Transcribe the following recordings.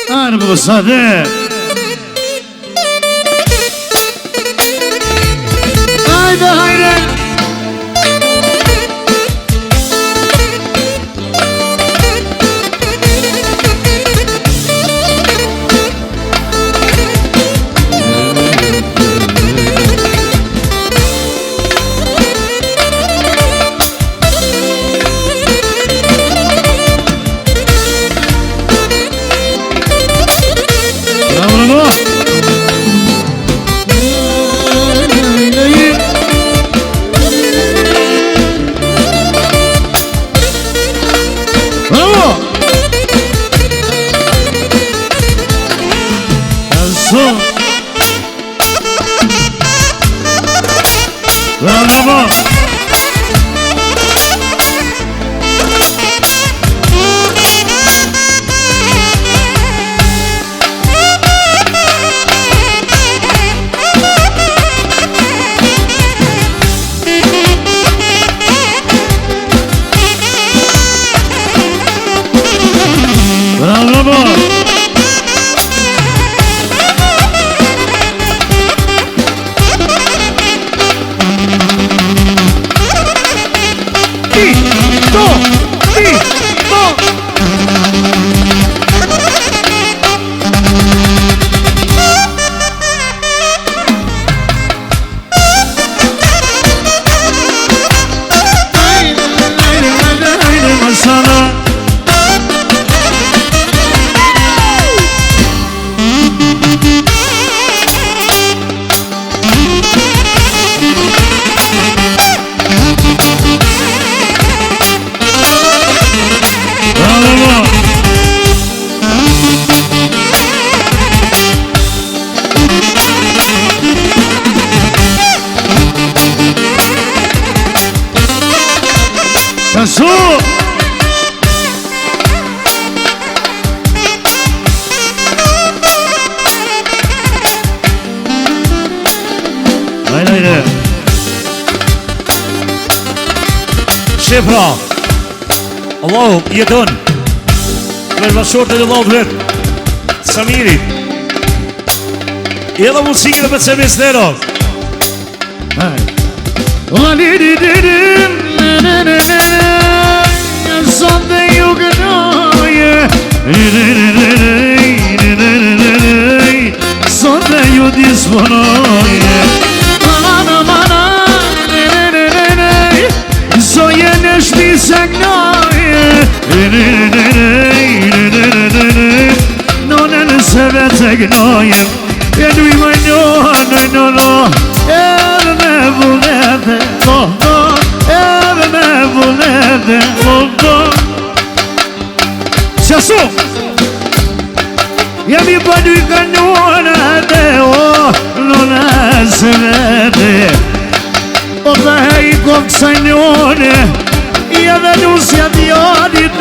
Në pësate Hajde, hajde Shepra Allahu jeton Për bashkërët e Allahu vetë Samiri Edhe musikën e për se misnero Sonde ju gënoje Sonde ju disponoje Zoje në shpi se gnoje None nëse vete gnoje E du I më no Edhe me vullnete Edhe me vullnete Qasu Jemi pa dy kanonete None se vete O dhe hej kokë sa njone Edhe nusja djanit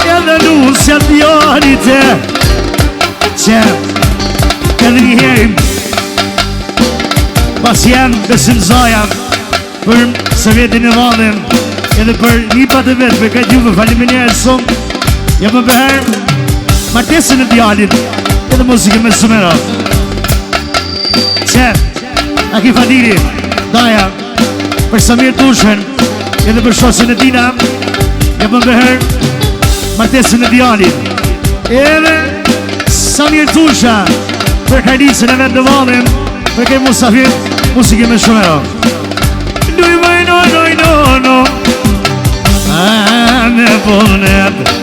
Edhe nusja djanit Që Edhe njëhejm Pas janë besim zajan Për Sovjetin e Valin Edhe për nipat e vetë Për këtë juve faliminjerë shumë Ja më bëherë Martesin e djanit Edhe muzike me sumera Që A ki fadiri Daja, për Samir Tushen Edhe për shosin e tina Ja më bëherë Martesin e Dianit Edhe Samir Tusha Për kajlicën e vend në Valin Për kej Musafir Musike me shumero Duj vaj no A me vullnet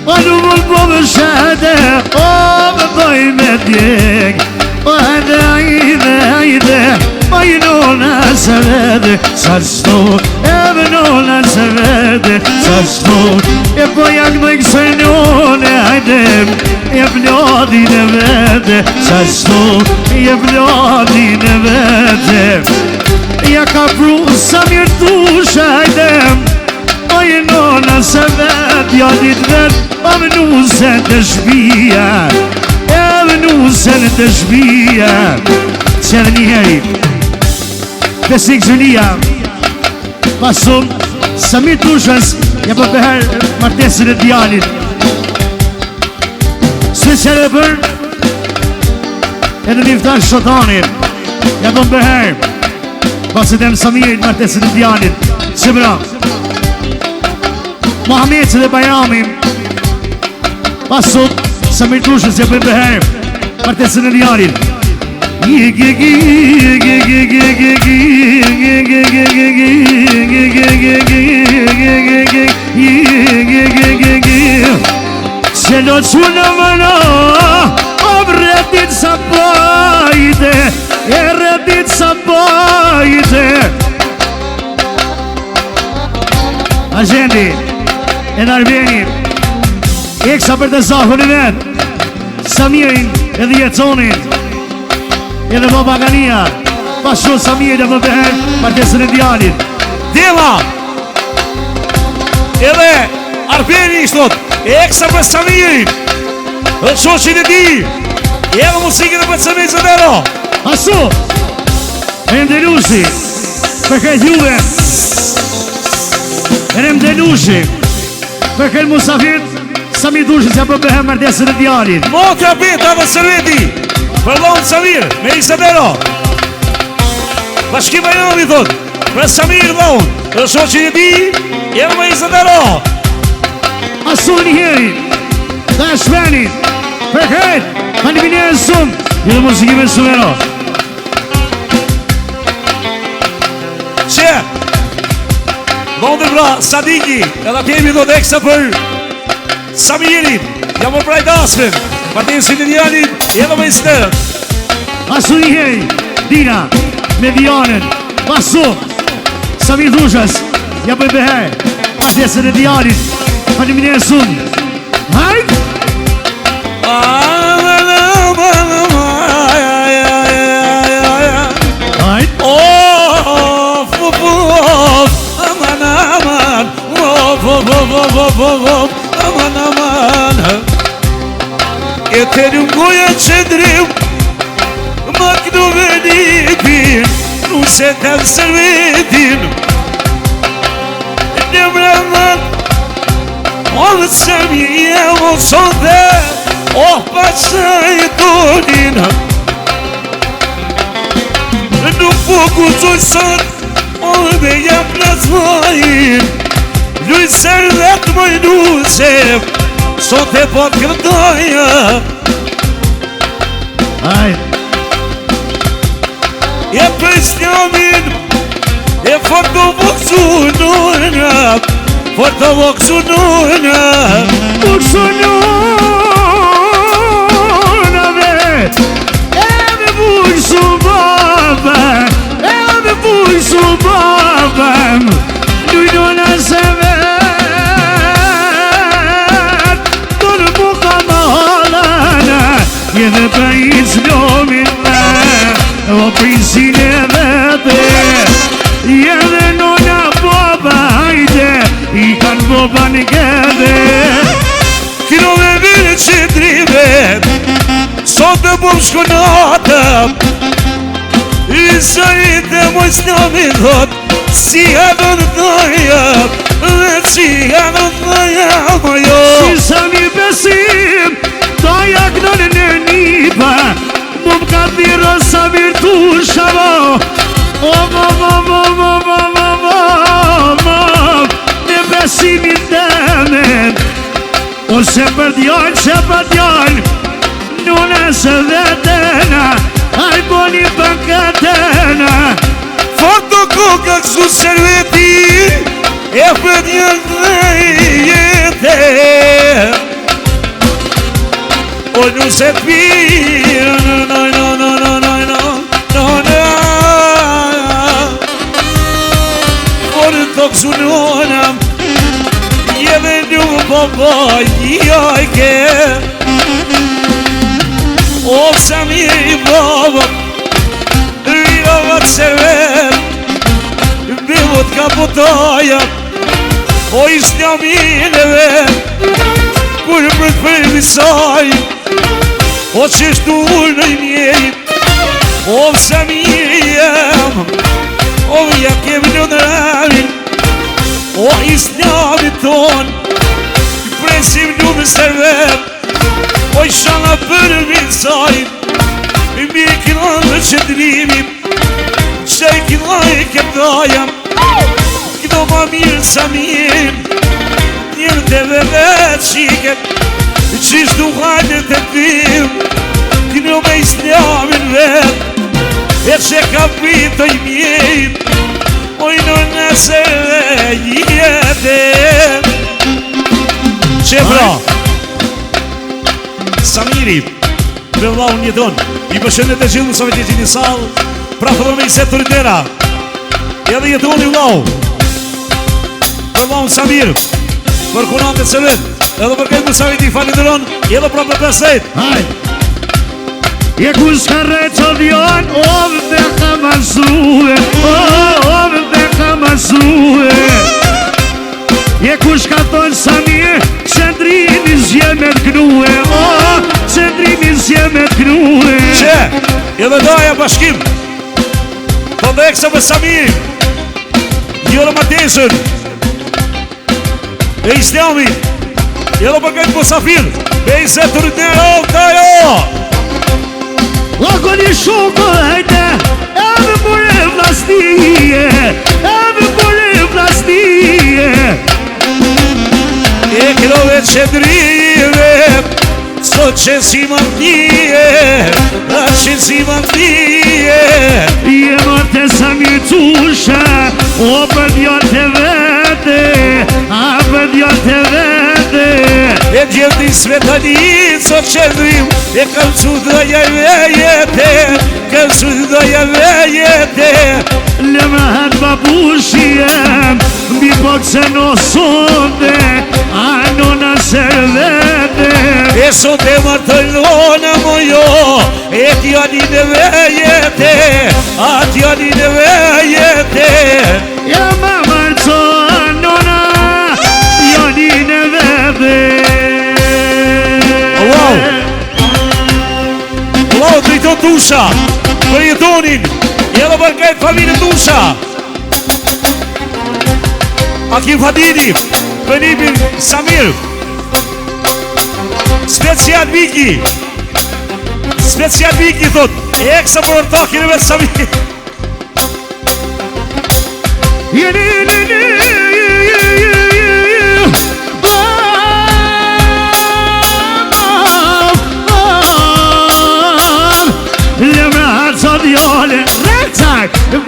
O du vull po më shete O më bëj me djeg O hajde Majnona se vede sa stot Eve nona se vede sa stot E po jak në kësë njone hajde E vlodin e vede sa stot E vlodin e vede Ja ka pru sa mirë tushe hajde Majnona se vede Ja dit vede Pa vënusen të shpia E vënusen të shpia Që edhe njëheri Besnik Zulia Pasun Samir Tushës Ja për përher Martesin e Djalit speciale për e në njëftar shotanit. Ja bëm bëher pasit e në Samirit martesin e djanit. Shibra Mohamed dhe Bajrami pasot Samir Tushës ja bëm bëher martesin e djanit. Se do të në mëna o vretit sa bajte e retit sa bajte Agendi e në Arbeni eksa për të zahën e vetë Samirin edhe Jetonin edhe Babagania pasho Samirin e më beher martesën e djanit. Djela edhe Arbeni ishtot eksa për Samirin dhe shoqin e di edhe musikën e për Samir Zedero Asu e mdelushi për këtë juve e mdelushi për këtë musafir Samir Tushës ja për behem martesën e djanit. Motra Beta dhe Serveti për lonë Samir me Zedero Bashkim Bajrami thot për Samir lonë dhe shoqin e di edhe me Zedero Asu njëheri dhe Shmeni për këtë maniminere shumë edhe musikime sumero që Londër pra Sadiki edhe kemi do të eksa për Samirin jam më praj dasmin martesin e djanit edhe me Zedero Asu njëheri Dina me Dianen Pasu Samir Tushës ja për beher martesën e djanit maniminere shumë hajt E të rëngoja që drim ma këdo venipin nuse të Servetin në mërëndat o dhe Samir o sonde o pasaj tonin nuk po kucoj sot o dhe jam plazmajin Lujser dhe të mëjnuse sot e po të këndoja hajt e për Islamin e fort të voksu nëna fort të voksu nëna voksu nënave edhe voksu baba edhe voksu baba Lujnona se vet Tonë buka më halana Edhe për Islamin o prinsin e vete edhe nona baba hajde i kanë boba në gede Kino dhe vire që drive sot të bom shkonata Isa i të moj s'nami dhot si anë në dhaja dhe si anë në dhaja mojo Si sa një besim dhaja kënën në nipa Mum ka dhiro sa virtu shavo Në besimin dëmen Ose për djallë Nune se vetena Aj boni për katena Foto koka kësu Serveti e për djallë dhe jete O nuse t'pirë Por të kësu nënam Jeve një baba jajke O Samir i baba Rjova të Servet Bivot ka potaja O Islamin e vet Kur për të përvisaj O qështu në i mjerit O Samir i jem O ja kemi në nërëmin O Islamit ton Presim në më Servet Oj shana për vitsajn I mi kënon në qëndrimin Që i kënoj këpdajan Këdo ma mirë sa mirë Njërë të vevet qiket Qish du hajnë të tim Këno me islamin vet E që ka pito I mjejt Oj në nëse jetem Që pra Samiri Për vlau një don I përshëndet e gjithë në Sovjetit një salë Pra fëllë me I setë të rritera Edhe jeton I vlau Për vlau në Samir Për kunante të sëvet Edhe për këtë në Sovjetit falenderon Edhe pra për pësejt Haj Je ku s'ka reqo djon Ove dhe ka masrue Ove dhe ka masrue Je ku s'ka thonë Samir Qëndrimi zjeme t'knue Qëndrimi zjeme t'knue Që edhe doja bashkim Po dhe eksa për Samir Njërë Matesën E Islami Edhe për këtë Musafir Be I se të rritera Tajo Lako një shoko hajte Eve more vlastije Eve more vlastije E krove qëndrime Sot që si më t'nije A që si më t'nije Je më të Samir tusha O për djallë të vete A për djallë të vete E gjevdi svetalit Sot qëndrim E kam që doja vejete Kam që doja vejete Le më hatë babushem Mbi po që në sonde A nona servete E sot e martëllona mojo E t'jani në vejete A t'jani në vejete Ja ma marco nona Jani në vete Wow Wow, drejton Tusha Për jetonin Edhe për këtë familje Tusha Akim Fadini Për nimin Samir Special Viki Special Viki thot Eksa për ortakin e me Samir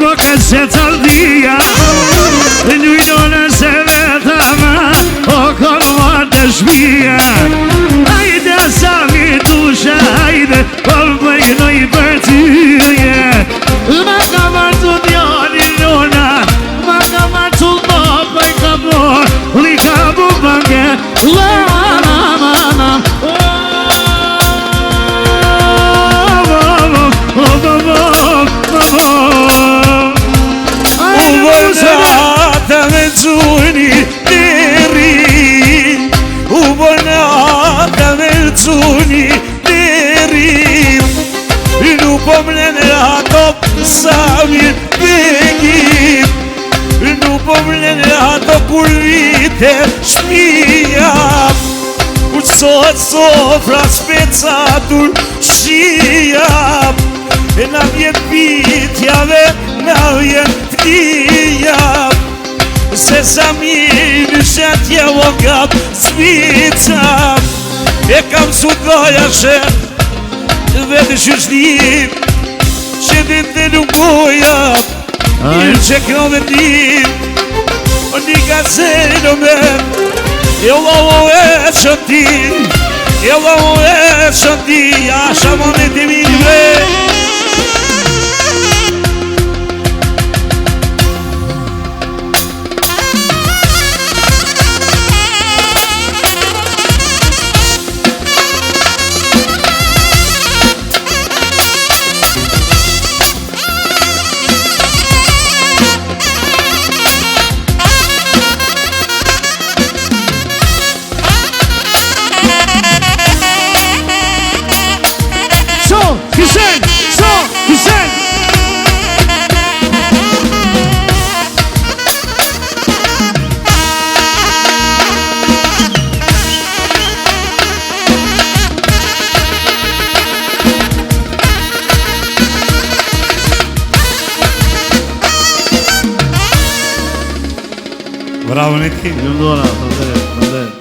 Po ka se të dhja Njujnone se vetama O konë ma të shpia Hajde Samir tusha Hajde po bëjnoj për tyje Ma ka martu djali nona Ma ka martu baba I ka bo Li ka bu bange La la la la Ubonata me zuni deri Ubonata me zuni deri Nuk po mlene ato Samir Begi Nuk po mlene ato kur vite shpia Kur sot sofra specatur shia E na vjen pitjave, na vjen ftia Se Samir në shetja o kap spica E kam su doja shet Vete qështim Që dit të nuk goja Njërë që krove tim O një ka zeno me E Allah o e qëti E Allah o e qëti Asha më me të minve So, Hussein Bravo Niki. Ljudora, faleminderit.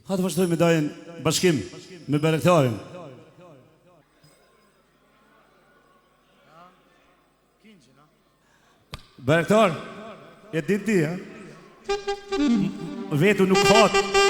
Ha të vazhdojmë me dajen bashkim me Berektarin. Berektar, e ditë ti, ha? Vetu nuk hatë.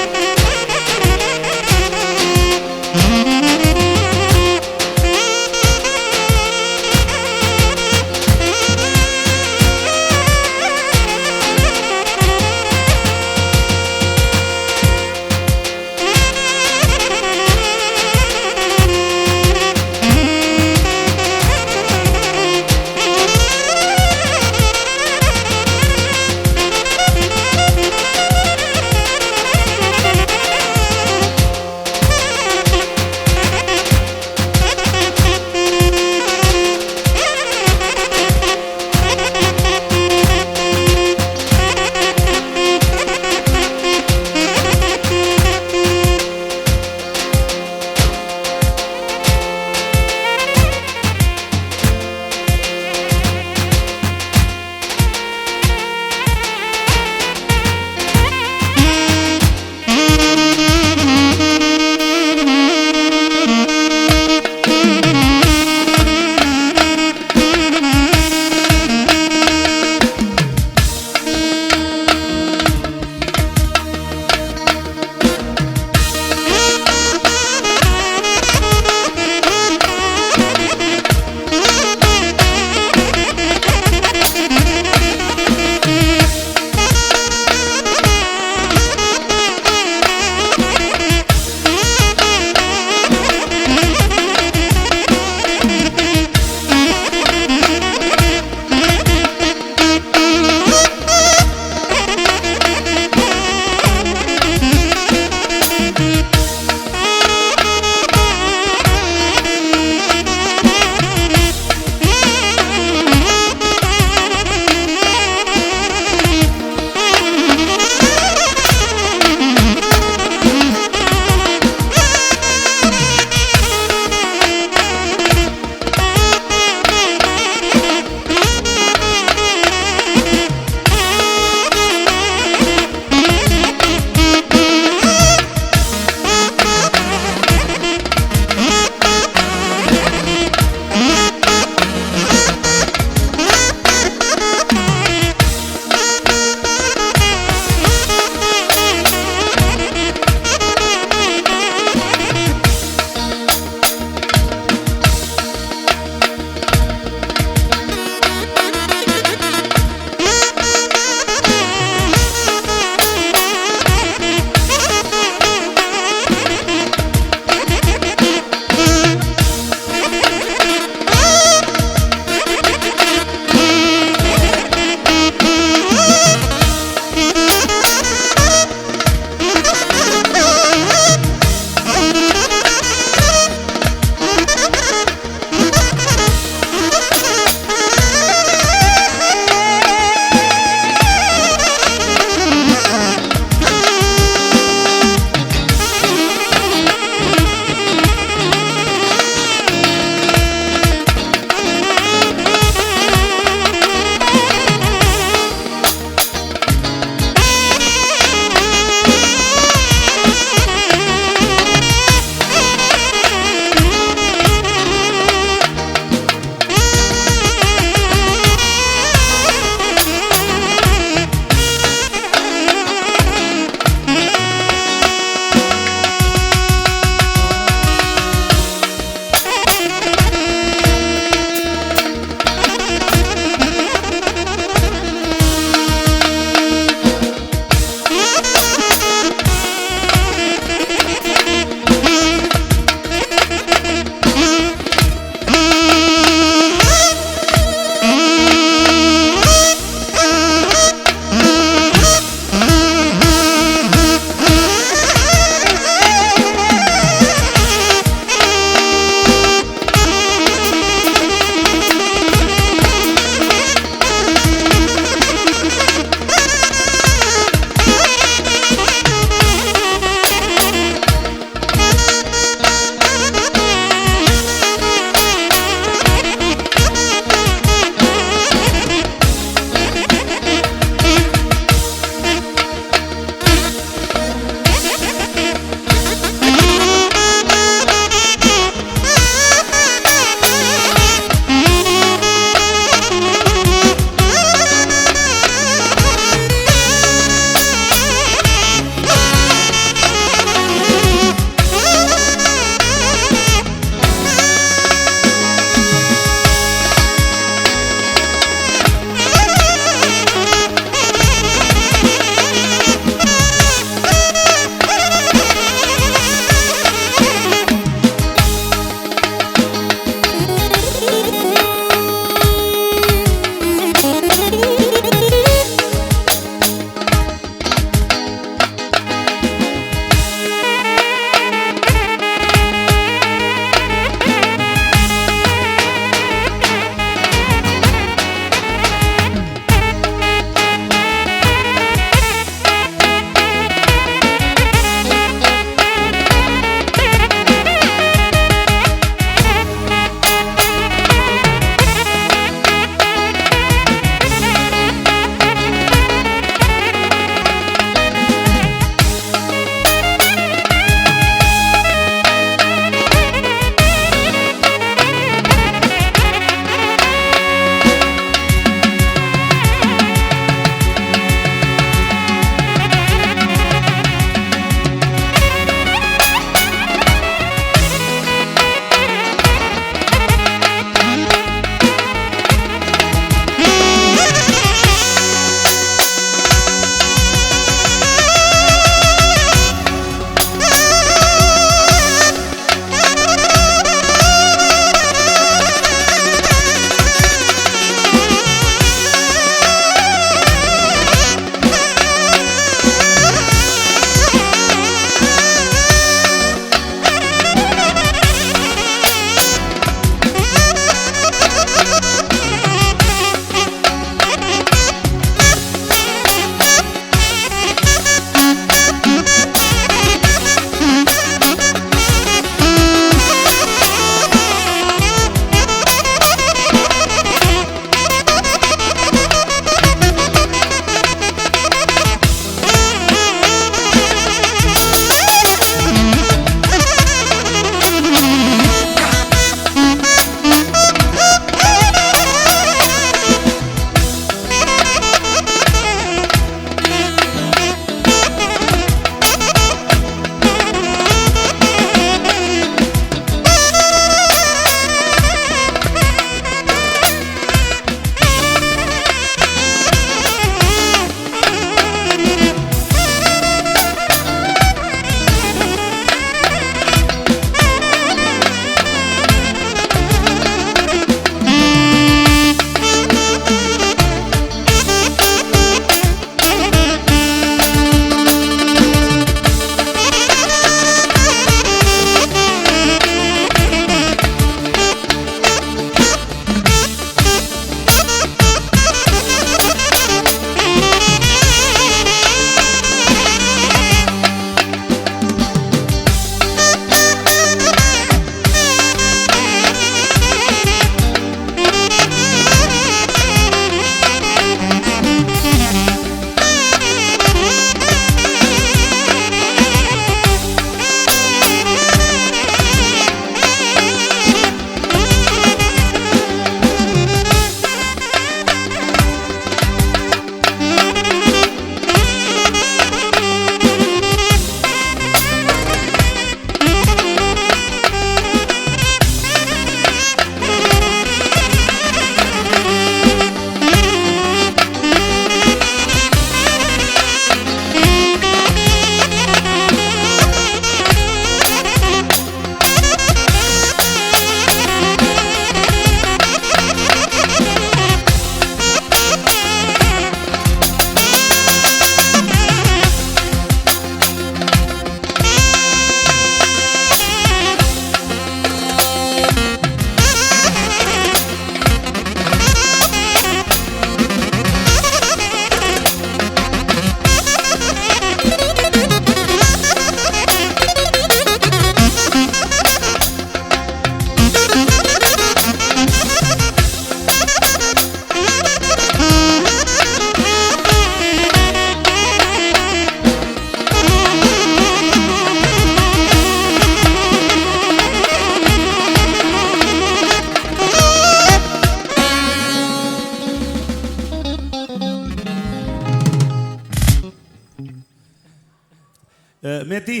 Me ti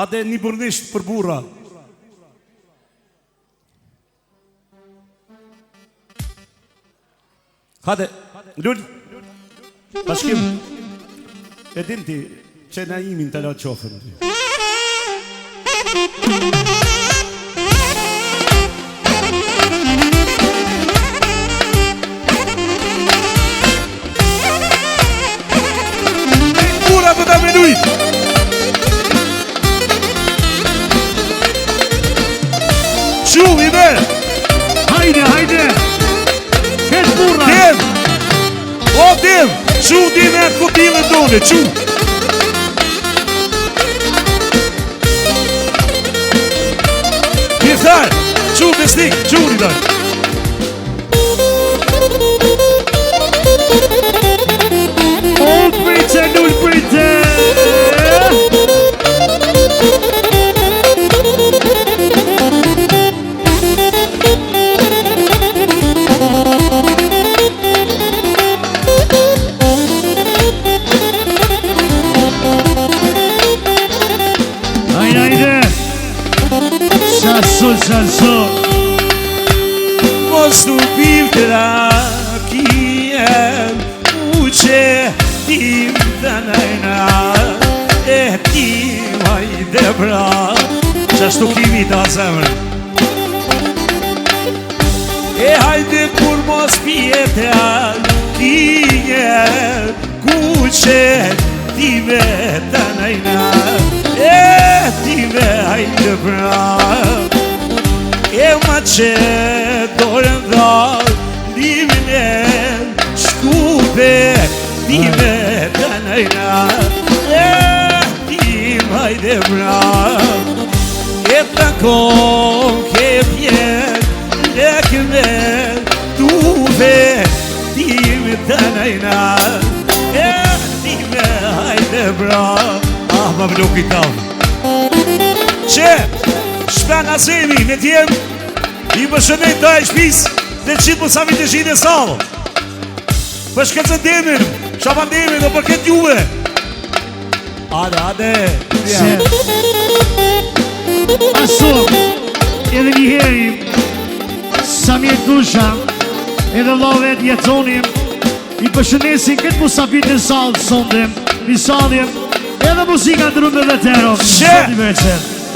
atë një burnisht për burra. Hade, lull Bashkim e din ti që na imin të la qofën ti. Burra të ta menujt. Shumë i me. Hajde, hajde. Kesh burra. Dem. O dem. Shumë di me kutilën done. Shumë. Mirëthar. Shumë besnik. Shumë i dojnë. Old Brite, Null Brite. Hajde. Salso. Mos nuk pim të rakien Uqe tim të najna E tim hajde bra Qashtu kimi ta zemrën E hajde kur mos pjetë rakien Kuqe time të najna E time hajde bra E ma që dorën dhal Dimin e shkupe Dime të nëjna E tim hajde bra E të kom ke pjen Lekme tuve Dime të nëjna E time hajde bra Ah, ma vlok i tavë Që Shpen Asemi, me tjem I më shënet da e shpis Dhe qitë mësami të shine salë Për shkëtë demin Shapan demin dhe për këtë juve Ade Aso, edhe një heri Samir Tusha Edhe lovet jetonim I përshënesin këtë musafit në salë Sondem, një saljem Edhe muzika në rëndë dhe tero Që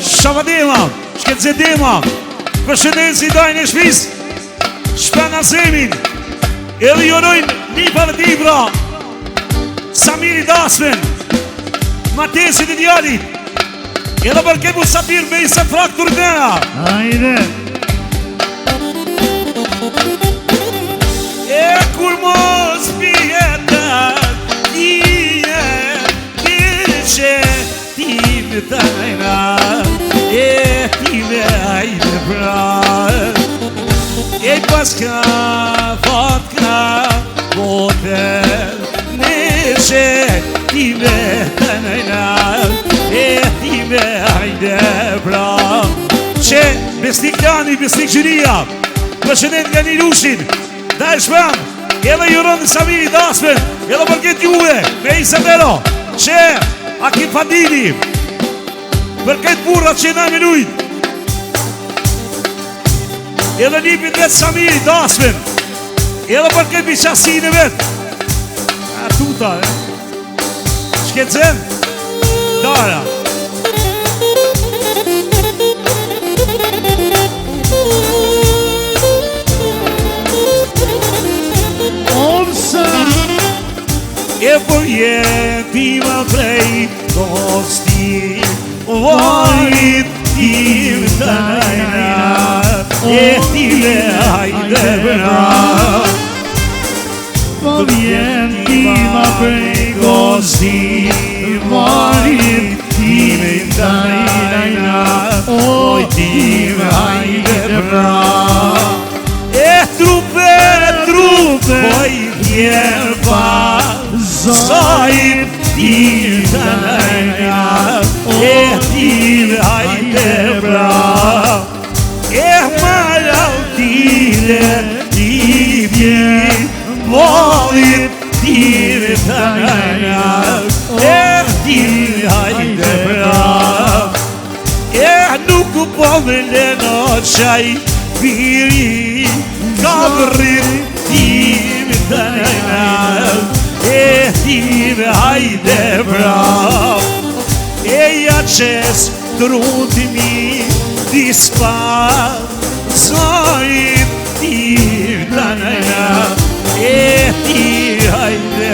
Shabadema Shkëtë dema Përshënesi dajnë e shpis Shpen Asemin Edhe jorojnë një për tibra Samiri Dasmen Matesit i djalit Edhe për kebu sapir me i se fraktur nëna Hajde E kur mos pjetat Nije Kirqe Time të najna E time hajde bra E pas ka fat ka bote Neshe time të najna E time hajde bra Që besnik Lani, besnik Gjyria Përshënet nga një rushin Da e shpem Edhe juron në Samiri Dasmen Edhe për këtë juve Me Isabelo Që Akim Fandini Për këtë burrat që na minujt Edhe lipin vetë Samiri Dasmen Edhe për këtë biqasin e vetë A tuta Shkecen Dara E për jeti ma prej Kosti Varit tim të najna E time hajde bra Për jeti ma prej Kosti Varit tim të najna Oj time hajde bra E trupe Poj vjerë pa Zajt tim të najna E tim hajde bra E maral tile I vjen Volit tim të najna E tim le në qaj piri ka vërrit time të nëjna e time hajde brav e ja qes trutimi dispa zojit time të nëjna e ti hajde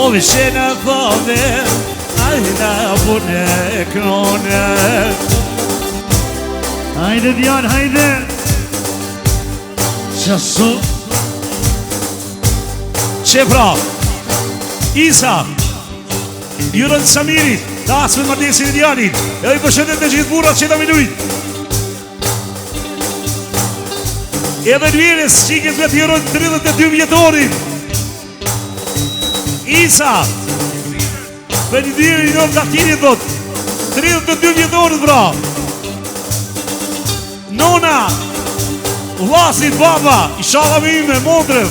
vi känner farväl alla våra kronor. Hajde Björn, hajde! Qasso! Që pra, Isa, Jurën Samirit, dasme martesin e Dianit, e i përshëndet të gjithë burrat që ta minujt. Edhe njërës qiket me Jurën 32 vjetorin. Isa, për një dhirë i nërë kahtini dhët, 32 vjetorit bra. Nona, vlasit baba, i shala me ime, mondrëv.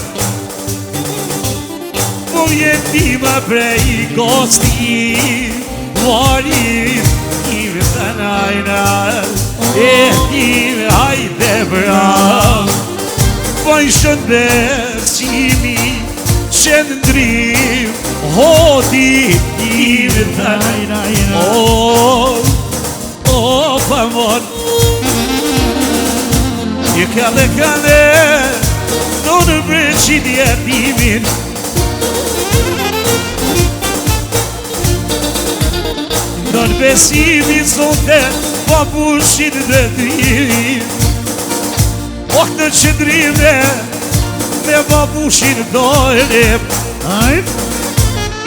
Po vjetima prej kosti, varit, ime të najna, e ime hajde bra. Po i shëndesimi, qëndrim, hoti, ime të najna, o, pa mon. Je kale kale, do në breqit jetimin. Do në besimin zote, pa pushit dhe dhim. O këtë qëndrime, me pa pushit dojlem.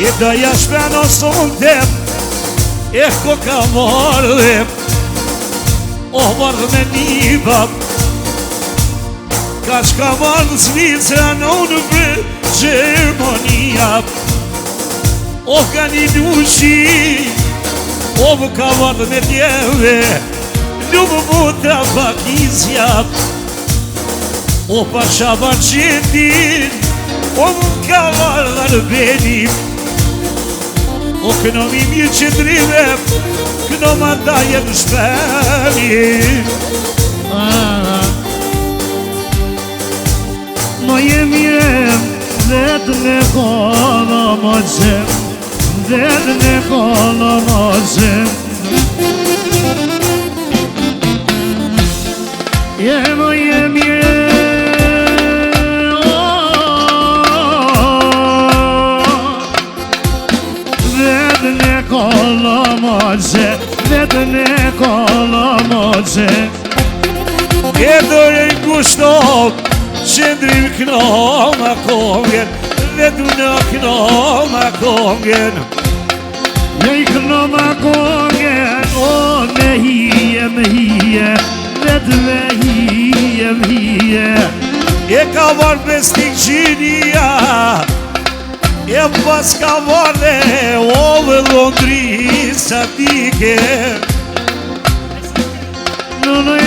E do jashpeno sontem, e ko ka mardhem. O mardh me një bab, ka shka mardh Zvicra në në për Gjermania. O ka një dushi, o më ka mardh me tjeve, në më muta pakizja. O pa shaban qetin, o më ka mardh Arbenin. O këno mi mirë qëndrime, këno ma dajem shpemin. Mo je mire, vetë në kono mo qem, vetë në kono mo qem. Mo je mire, vetë në kono mo qem, vetë në kono mo qem. E dore në kushtok, qëndrim këno ma kongen, vetë në këno ma kongen. Je i këno ma kongen, o me hije, vetë me hije. E ka varë bestik gjinia, e pas ka varë o vë Londri sa tike. Nune,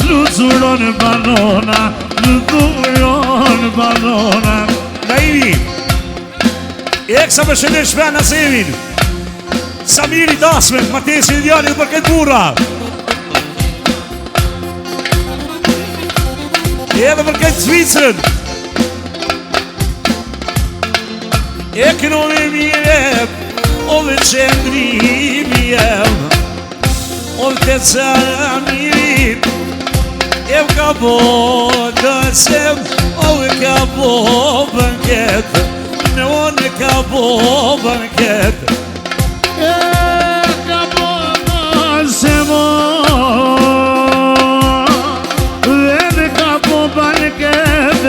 Luzuron banona, luzuron banona. Naimi, e kësa për shëndet shpen në Sevin, Samiri Dasmen, martesin e Dianit për këtë burra. Edhe për këtë Zvicrën. E këno me mire, o dhe qëndrimi jem, o dhe të cara mirit. E ka bo dësem, o e ka bo banket, në onë e ka bo banket. E ka bo dësem, e ka bo banket.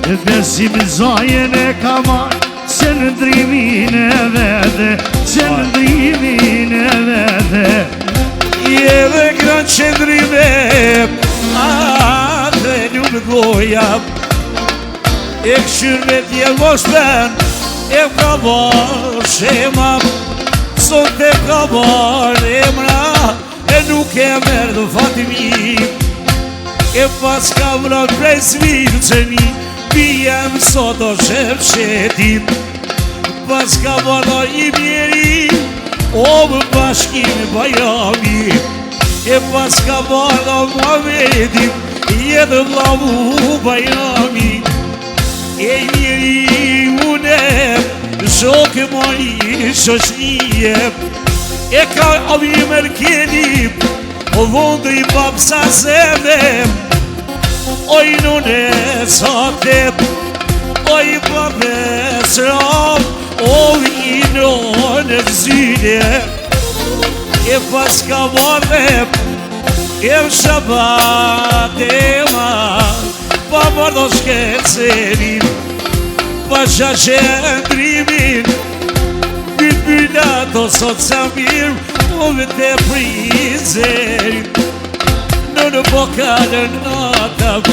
E besim zojen e ka marë, që në ndrimin e vete, që në ndrimin e vete. Edhe kënë qëndrime, atë e një më goja. E këshyr me tje moshpen, e ka bo shema, Sot e ka barë emra e nuk e merë dhe Fatimi. E pas ka vrat prej svirë që një pijem sot o shërqetim. Pas ka barë i mjeri o më bashkim Bajrami. E pas ka barë Muhamedim jetë vlavu Bajrami. E njeri unem shokë moj shoshnie. E ka avi mërkenim o vondë i babsa zemem. Oj nune satem, oj babes ram, o i nune zyne. E pas ka barem, e më shabat e ma, pa mardo shkencerim, pa shashendrimin. Byna do sot sa mirë, o vete prizerim. Në boka në natam,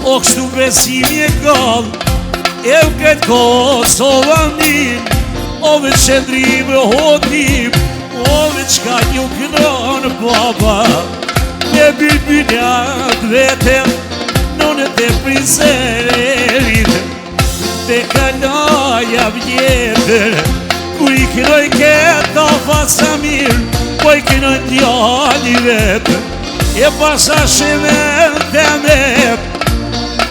o kështu besimi e gallë, e më këtë Kosovanin, o me qëndrim e hotim, o me qka një kënon baba. Me bynat vetem, në te prizerim. Te kanaja vjetër, kur i kënoj këta fasa mirë, po i kënoj t'jali vetë. E pasa shemen të me,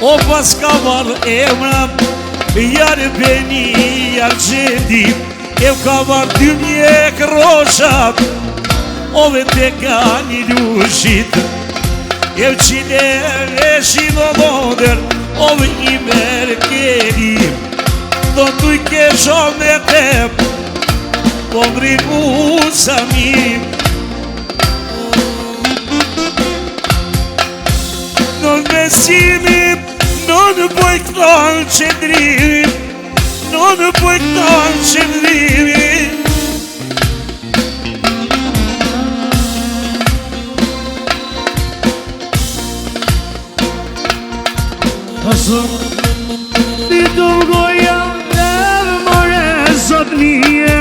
o pas ka marrë emra, jarë beni jarë gjendim. E ka marrë 2 mjek roshat, o vete ka një lushit. E më qiner e shino londer, o vë i merë kerim. Do t'u i keshon dhe tep, po mrin usamim. Në mesimim, në poj këtan qëndrimim, në poj këtan qëndrimim. Asëm ti të goja dhe more sot nije,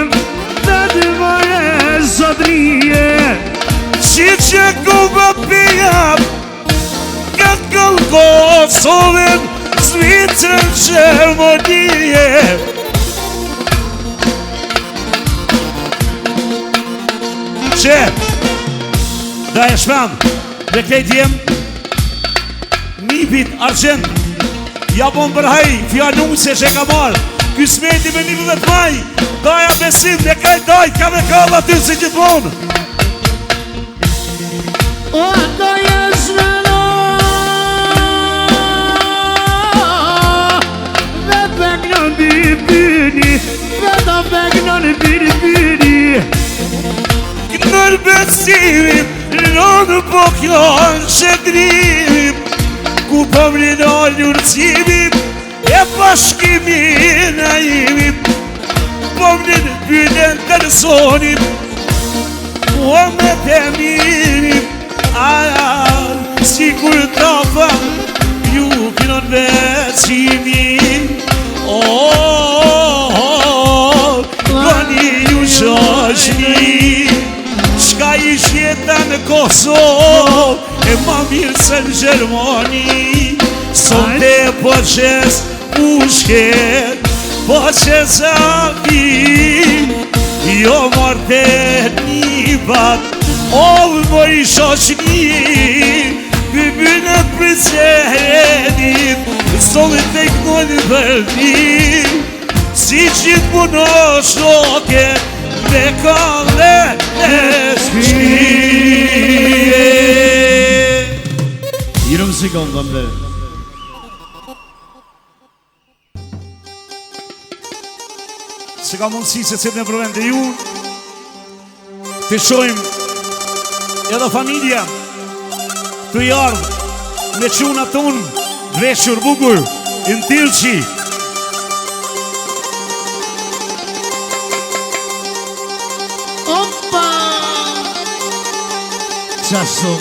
dhe të more sot nije. Si që ku më pijam, ka këllë Kosovën, Zvicrën Gjermonije. Që, da e shman, dhe këtë jem, nipit argent, ja bon bërhaj, fjalluse që ka marë, kësmeti me nipit dhe të maj, daja besim dhe kaj daj, ka me kalla ty si gjithmonë. O daja shmeno, dhe pek në birbini, dhe ta pek në birbini. Nër besimim, në pokjan qëndrimim, ku pëmrin allurëcimim, e pashkimin a imim, pëmrin pylen të nësonim, o me teminim, si kur të fam, ju kënon besimin. Gani ju shoshni, shka ish jeta në Kosovë, e ma mirë se në Gjermani. Sonde po qes pushket, po qes akin, jo marte një bat, o më i shoshni, bybynët për zjerit, solit të kënojnë vërdin, si qitë puno shloket, me kalle e shkije. Jërëm si kom të mbë. Se ka mundësi se cilë në përvend dhe ju, të shojmë edhe familja, të jardë me quna tonë, dreshur bukur, në tilqi. Opa! Qaso.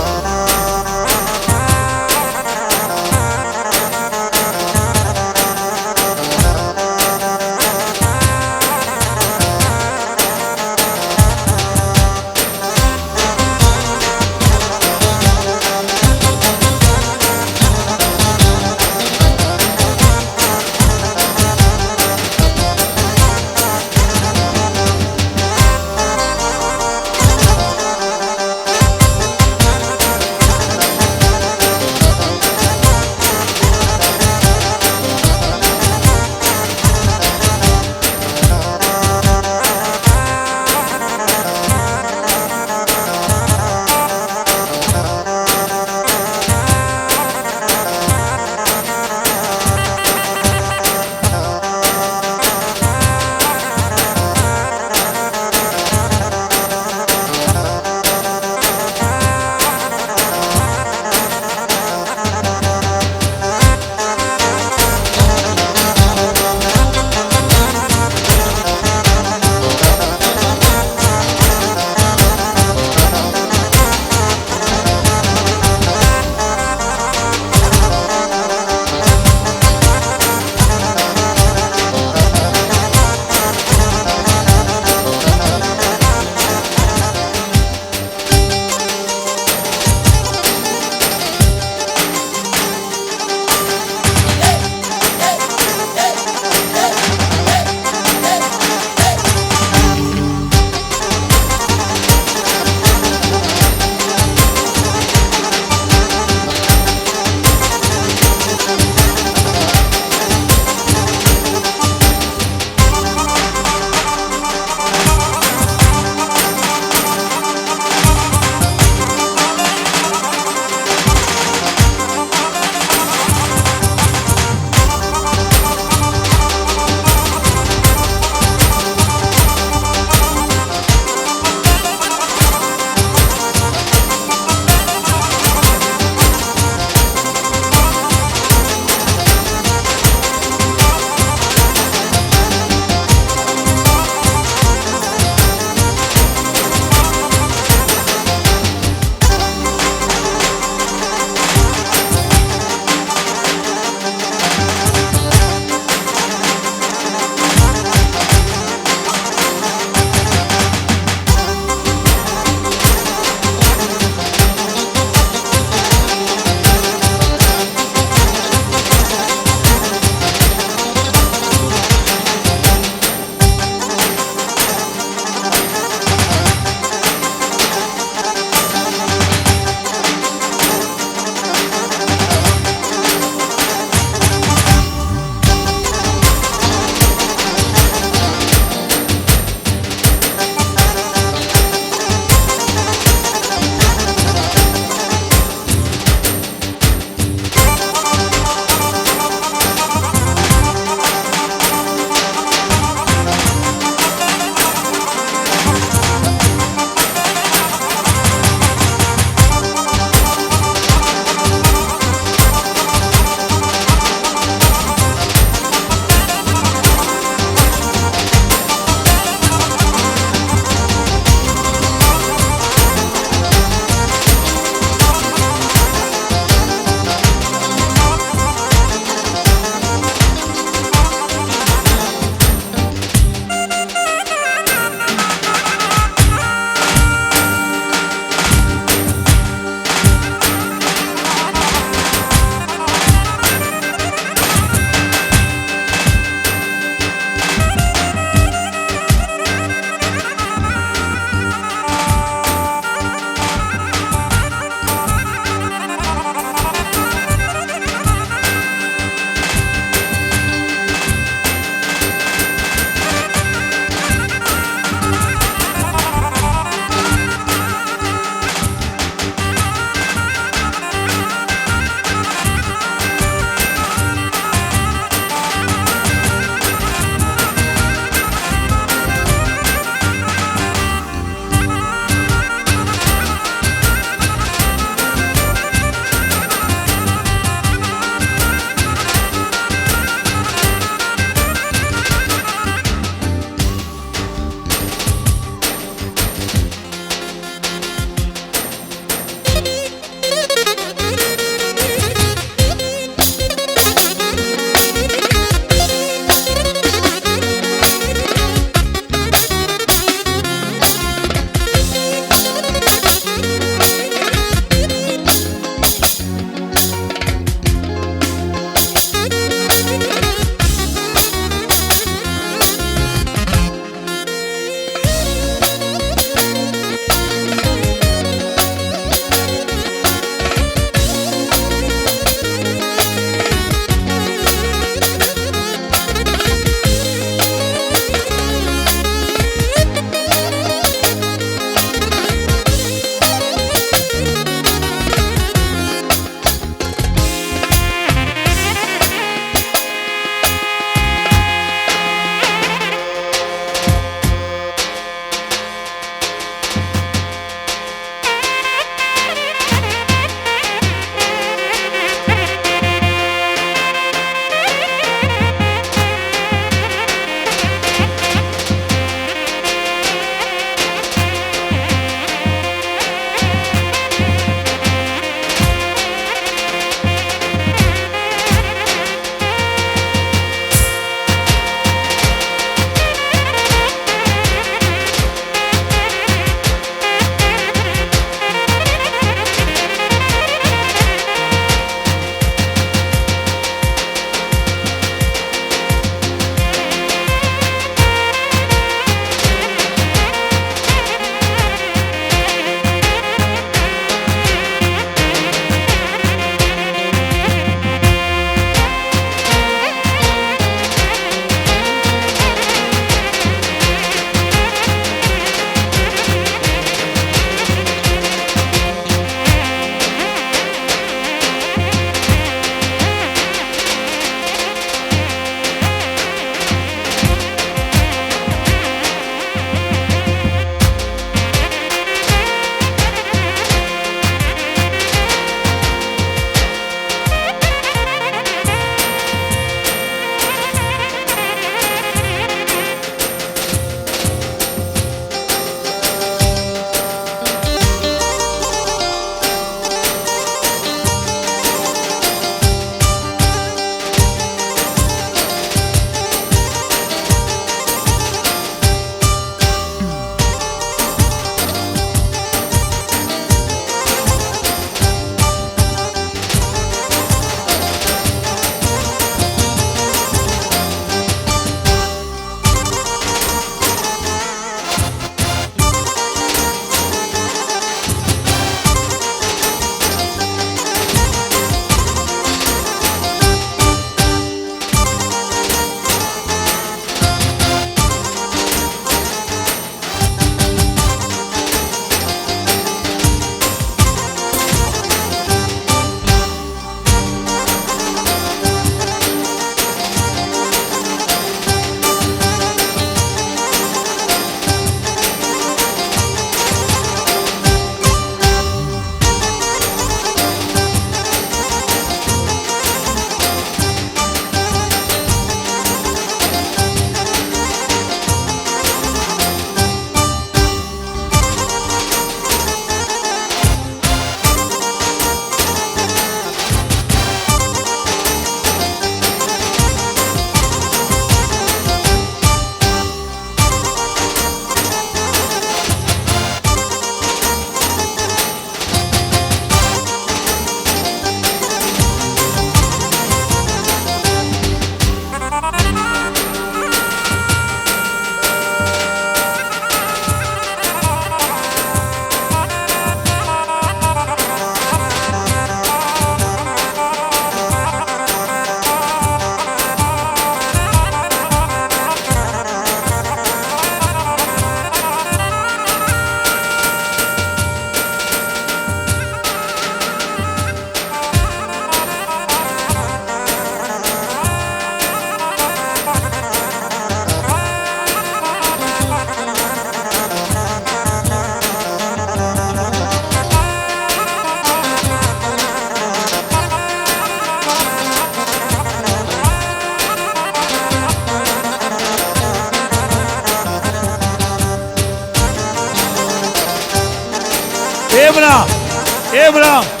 Emra.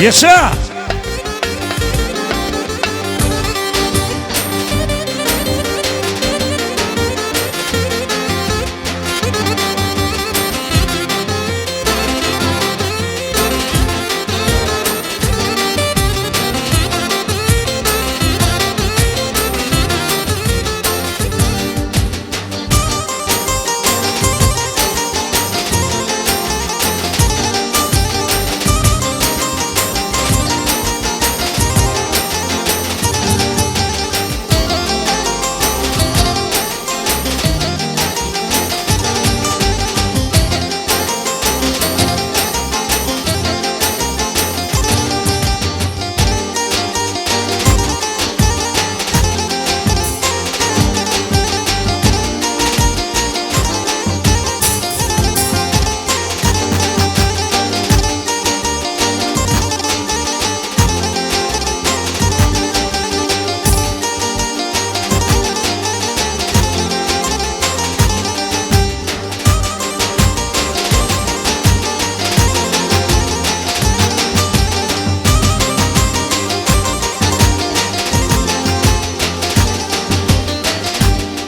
Yaşa!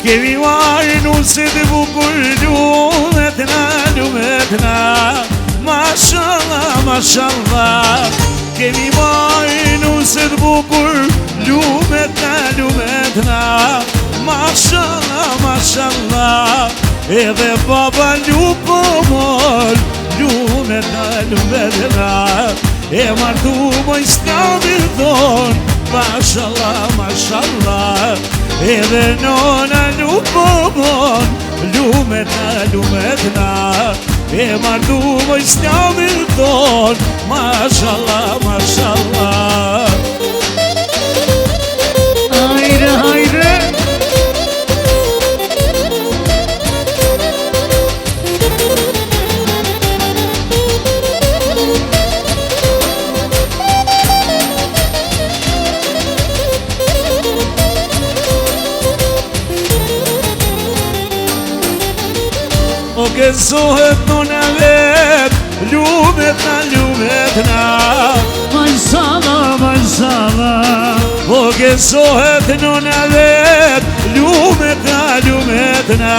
Kemi marrë nusë të bukur lumet na Mashallah, mashallah Kemi marrë nusë të bukur lumet na Mashallah, mashallah Edhe baba lupo mor lumet na E martu moj stabil thon Mashallah, mashallah Edhe nona lupo mon lumet lumetna E mardu moj s'njamin ton Mashallah, mashallah Hajde, hajde O gëzohet në vet lumetna Mashallah, mashallah O gëzohet në vet lumetna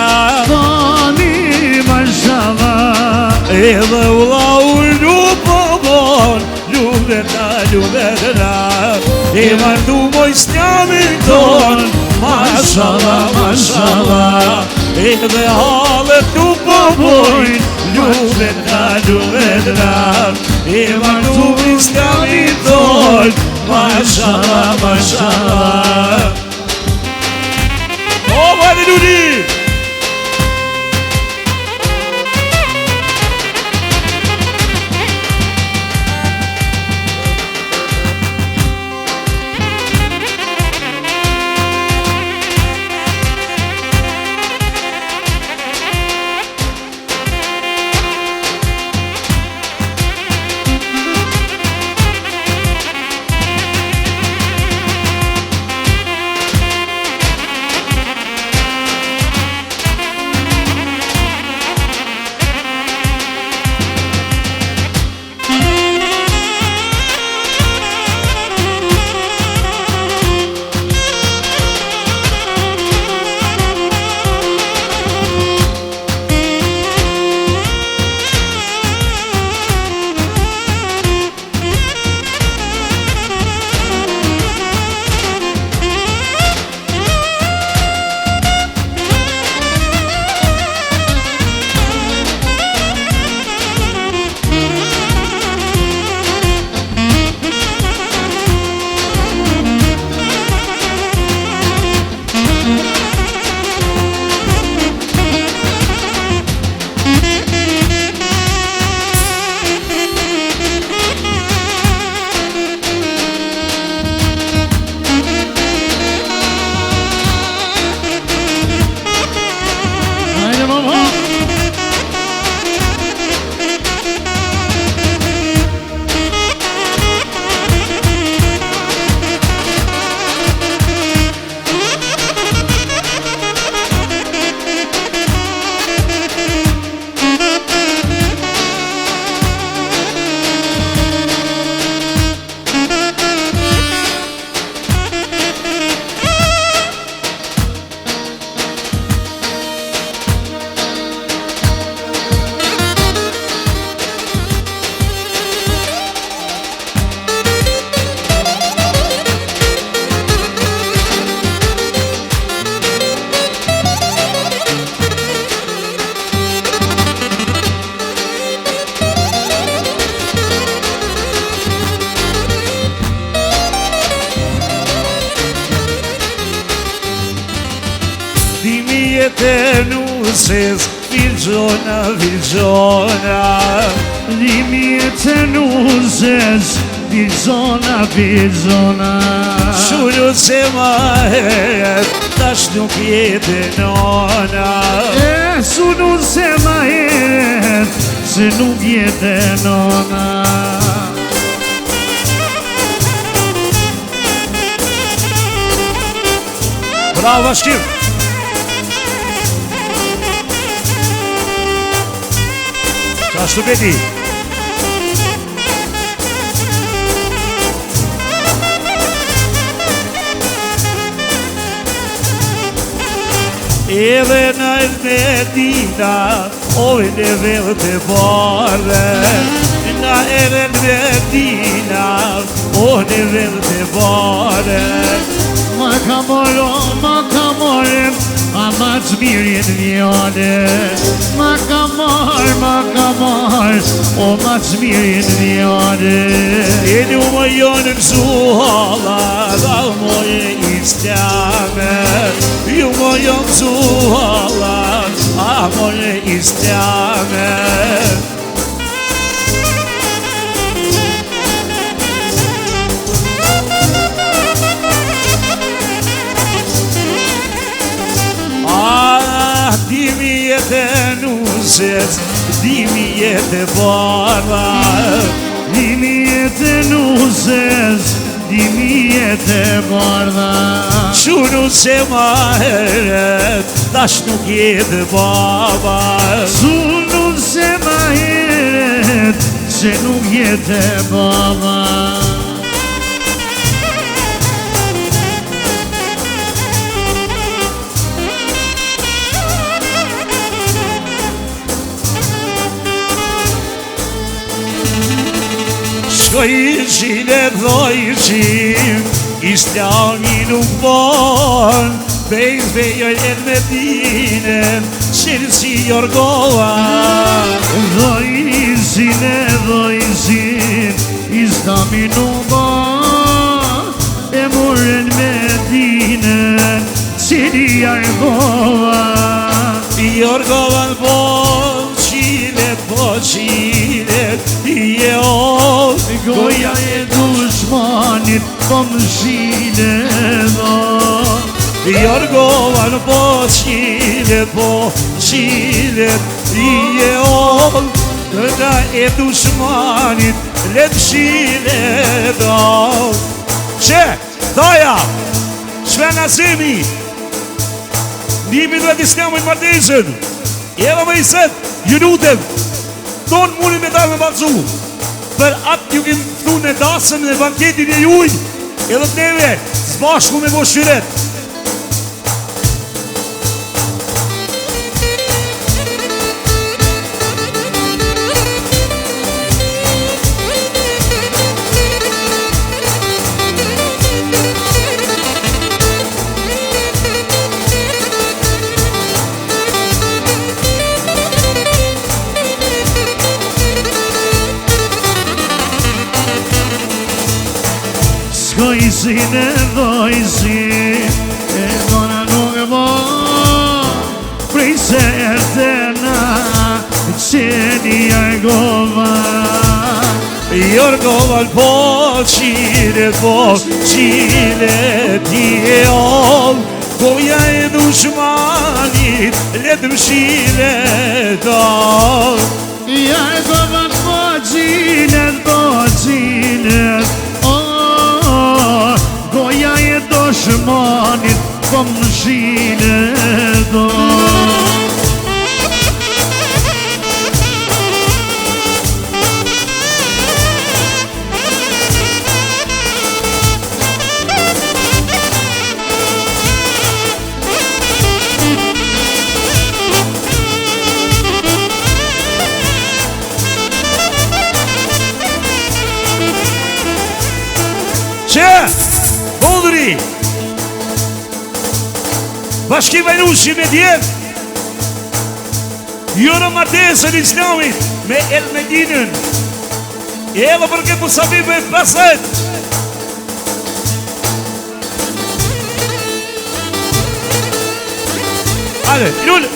Tani, mashallah Edhe ullau lupobon lumetna E mardu moj s'njamin ton Mashallah, mashallah Edhe halët nuk po bojnë lumetna E mardu moj s'njamin ton Mashallah, mashallah O, vajde ludi! Eternuzes, Virgona, Virgona Limi eternuzes, Virgona, Virgona Shuru se ma heret, tash nuk jete nona Sunu se ma heret, se nuk jete nona Bravo, Shkim! Ashtu beti Edhe në Medina Oj në vellë të bare Në edhe në Medina Oj në vellë të bare Ma ka morë, ama të mirin vjale. Ma ka marr, o ma të mirin vjale. E një më janë në zuhala, da moje islame. Ju më janë zuhala, a moje islame. Dimi jetë nusës, dimi jetë bardha. Dimi jetë nusës, dimi jetë bardha. Qunu se ma heret, tash nuk jetë baba. Qunu se ma heret, se nuk jetë baba. Shkojshin e dhojshin, islami nuk bon. Bejoj e Medinen, qenë si jorgova. Dhojshin e dhojshin, islami nuk bon. E morën Medinen, qenë jorgova. Jorgova në bon, po qilet, je o. Goja e dushmanit, po më shile do. Jorgova në po qilet, je o. Goja e dushmanit, let shile do. Që, doja, Shven Azimi, nimi duhet islamit martesën. Jeva me i set, ju lutem, tonë muni me dalë me balzu. Për atë ju kemë thtu në dasën dhe banketin e juj, edhe të neve, zbashku me bo shyret. Skojsin e dhojsin, e dona nuk bo. Prej se ertena, qeni Jorgova. Jorgova po qilet, je o. Goja e dushmanit, let më shile do. Jorgova po qilet, goja e dushmanit, po më shile do. Që, Bodri, Bashkim Vajnushi me djetë, jurë martesën islamit me El Medinën, e edhe për këtë musabim e paset. Hajde, lullë.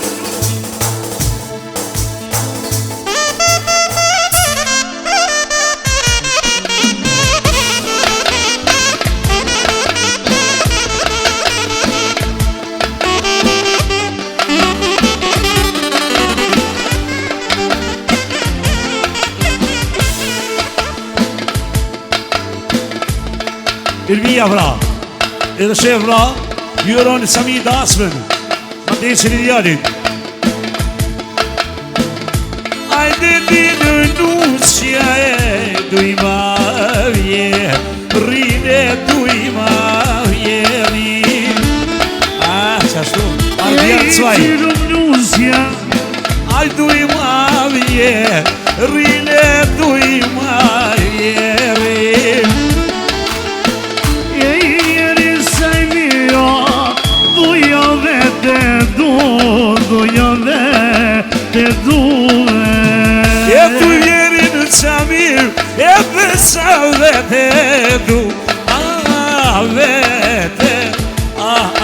Irmija vra, edhe shef vra, ju eroni Sami Dasmën, ma desin idealit. Ajde dinë nusja e dujma vje, rine dujma vje rin. Qashtu, ardhjan cvaj. Aj dujma vje, rine dujma vje rin. Duja vete du sa vete du vete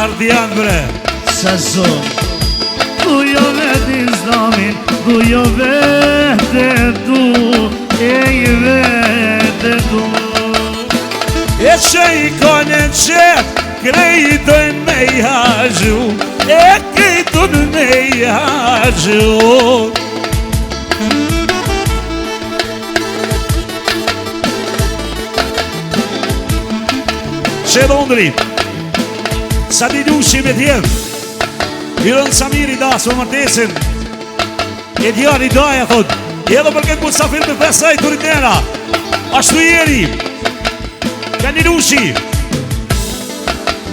Ardian bre Sa son Dujo veti znamin Dujo vete du Ej vete du E që I kone qep Krejtojnë me I haqu E krejtojnë me I haqu Që Londri Sa di dushi me tjenë Mirën Samiri dasë për martesin E djari daja thot Edhe për këtë musafir me fesaj të rinera Ashtu jeri Ka një dushi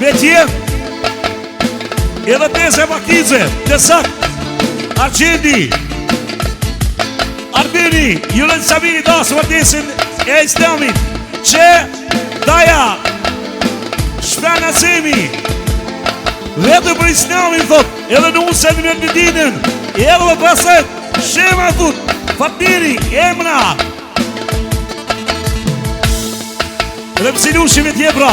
Me tjenë Edhe teze makize Tesak Arqendi Arbeni Mirën Samiri dasë për martesin E Islamit Që daja Shpena Semi Vete për Islamin thot Edhe në usem në Medinën Edhe dhe paset Shema thot Fatiri Emra Edhe më silushim e tjebra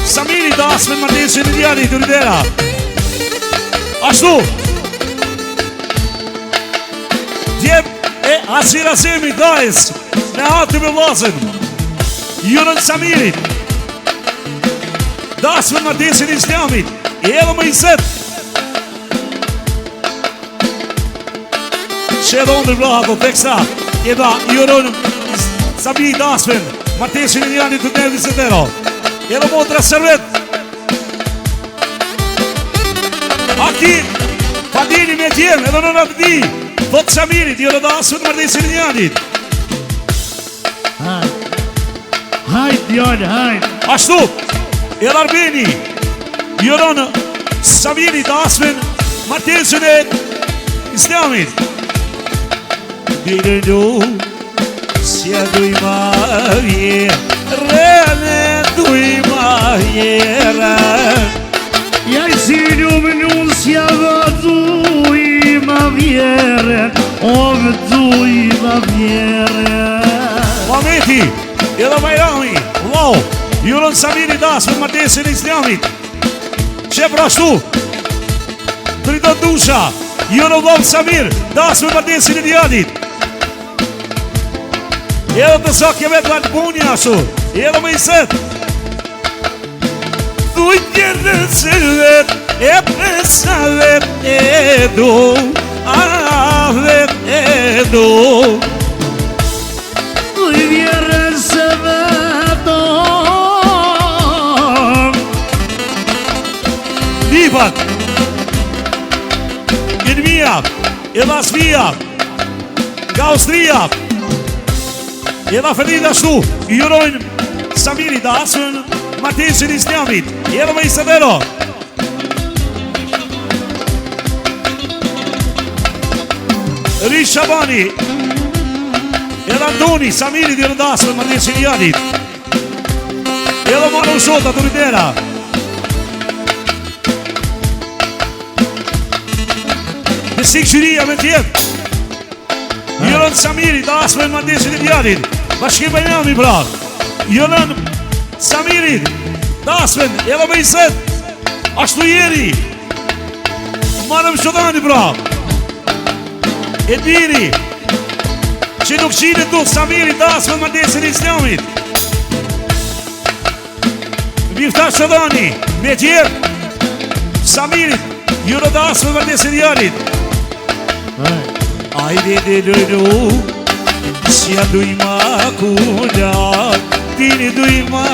Samiri dasme në martesin në djali të rridera Ashtu Tjeb e Asira Semi dajës Me hati me vlasën Jurën Samirit Dasme në martesin Islamit Edhe më iset Që edhe ondër blaha do teksta Edhe jurën Sabi dasmen Martesin e njani të nervi se tero Edhe motra servet Aki Fadini me tjem Edhe në nabdi Thot Samirit Jurë dasmen Martesin e njanit Hajt jone hajt Ashtu Edhe Arbeni Jurën Samiri dasmen Martesin e Islamit Dile du Sja duj ma vjere Duj ma vjere Jaj si ljubnu sja duj ma vjere Ove duj ma vjere Mameti Edhe Bajrami Lau Jurën Samiri dasmen Martesin e Islamit Që prashtu Drito dusha Jurën Vlov Samir Dasme Martesin e djadit Edhe të sakje vetë vatë punja ashtu Edhe më iset Thuj tjere se vet E presa vet e do A vet e do Thuj vjere se veto Lipat Irmia Edhe Asmia Nga Austria Edhe Ferdinand ashtu Jurojnë Samiri dasën Martesin Islamit Edhe më Isabelo Rish Shabani Edhe Antoni Samiri dhe dasën Martesin Islamit Edhe Manu Shota të ridera Besik Shqiria me tjetë Jurën Samiri dasën Martesin Islamit Bashkim Bajrami pra Jurën Samirit Dasmen Edhe me iset Ashtu jeri Marëm Shodani pra Edmiri Që nuk qine tu Samirit Dasmen Martesin Islamit Miftar Shodani Me tjerë Samirit Jurën Dasmen Martesin Islamit Ajde dhe dërru Sja duj ma kunat Tini duj ma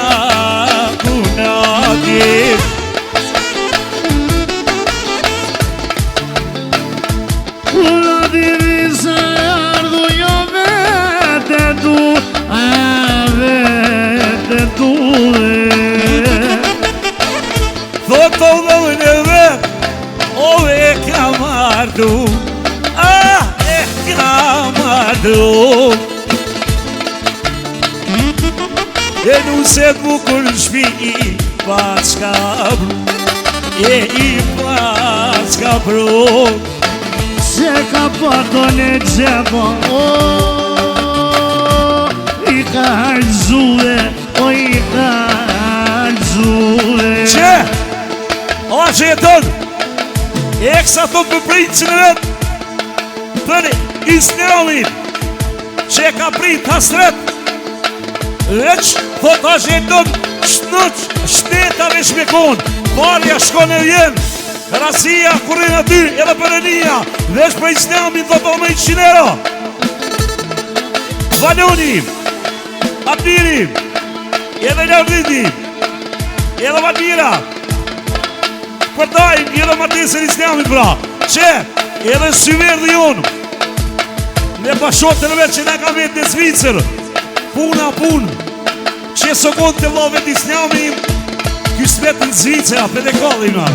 kunat Kula diri se ardu jo vete du A vete du Thot të udhën e vet Ove e kam ardu E kam ardu E nuse bukur shpi I paska bru E I paska bru Se ka pato në gjebo I kalzule, oj kalzule. Që? O që jeton eksa thot për princin e vet për Islamin që e ka prit hasret veç thot a që jeton shnuq shtetave shmekon parja shkon e vjen Rasia kurin aty edhe përënia veç për Islamin thot o me 100 euro Valoni Abdiri edhe Lavidi edhe Valmira për dajmë edhe martesën Islamit pra që edhe syverdi jonë me bashkotën e vetë që ne ka vetë në Zvicër puna punë që së konë të love të Islamit kësë vetë në Zvicër a për e kallina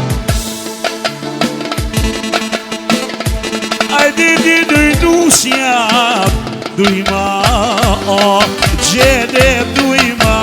ajdi di dujnusja dujma gjede dujma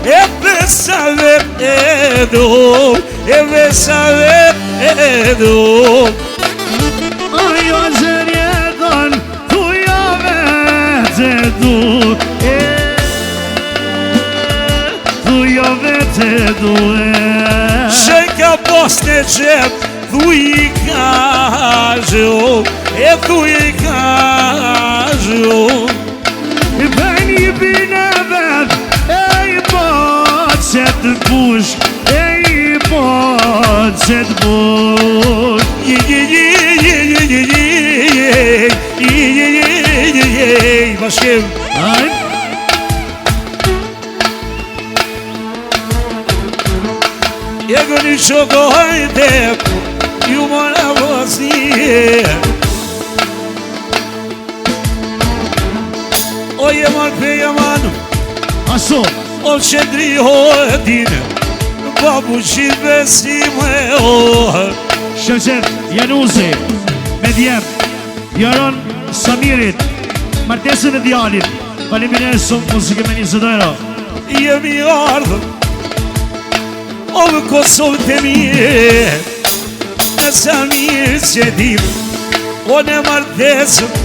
E besavet edo E besavet edo Ajo zërjedon Thuja vete du Thuja vete du Shë ka pos në qep Thuj ka zho E thuj ka zho E bëni bine vet Qet bush, e i po qet bush Bashkim Jego një shokojte Ju mora vosnije O jeman pe jeman Aso O qëndri hodin Babu qitë besime Shëqet Januzi Me djem Jaron Samirit Martesën e djalit Faleminderit shumë muzike me 20 euro Jemi ardhë O më Kosovë të mirë E Samir që dim O në martesën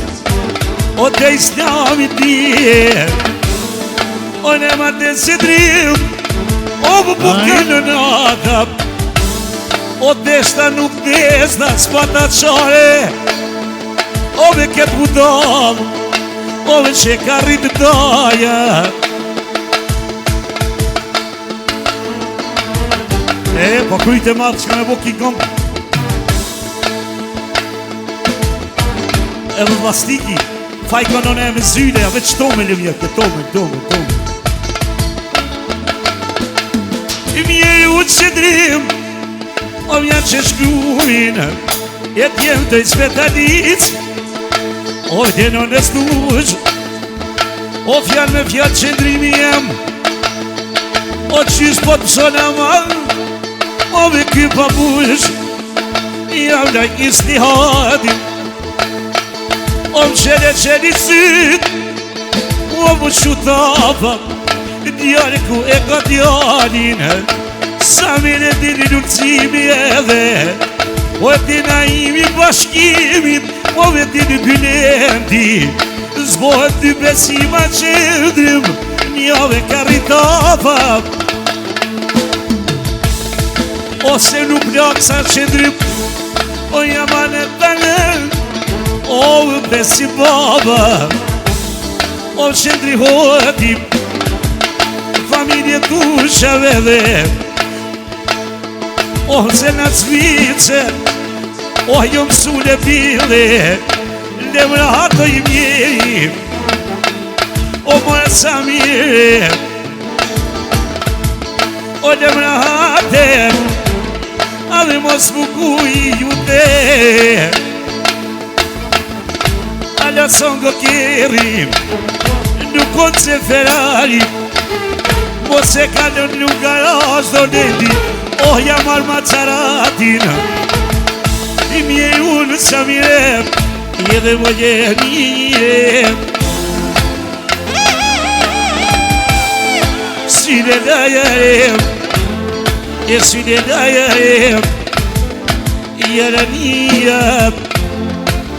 O të Islamit dirë O në martesë drim O më buke në natap O deshta nuk deshta S'pata qare O me ketë budam O me që ka rritë daja Po krujtë e matë që ka me bo kikon Edhe vlastiki Fajka në e me zyde A veç tome lë vjetë Tome Mje ju që drim O mja që shkruin E t'jem të i spetalic O t'jeno në stuq O fjall me fjall që ndrimi jem O qys po të shona mal O me ky pa bush Jam da isti hadin O më qele syt O më qutapa Djali ku e ka djalin Sa mene dini nuk cimi edhe O e ti naimi bashkimit O e ti në bylenti Zbohet dy besima qëndrim Njave ka rritapa Ose nuk plak sa qëndrim O jaman e talen O besi baba O qëndri hotim Familje tu shave dhe O se në Zvice O jo mësule pile Le më rato i mjeri O më sa mire O le më rahate A dhe mos më kuj jute A la songo kjerim Nuk konë se Ferrari Mos e kalën nuk garaj do dedi Oh jam arma qaratin I mje unë sa mire Edhe më jeni Sine dajarem E sine dajarem Jarania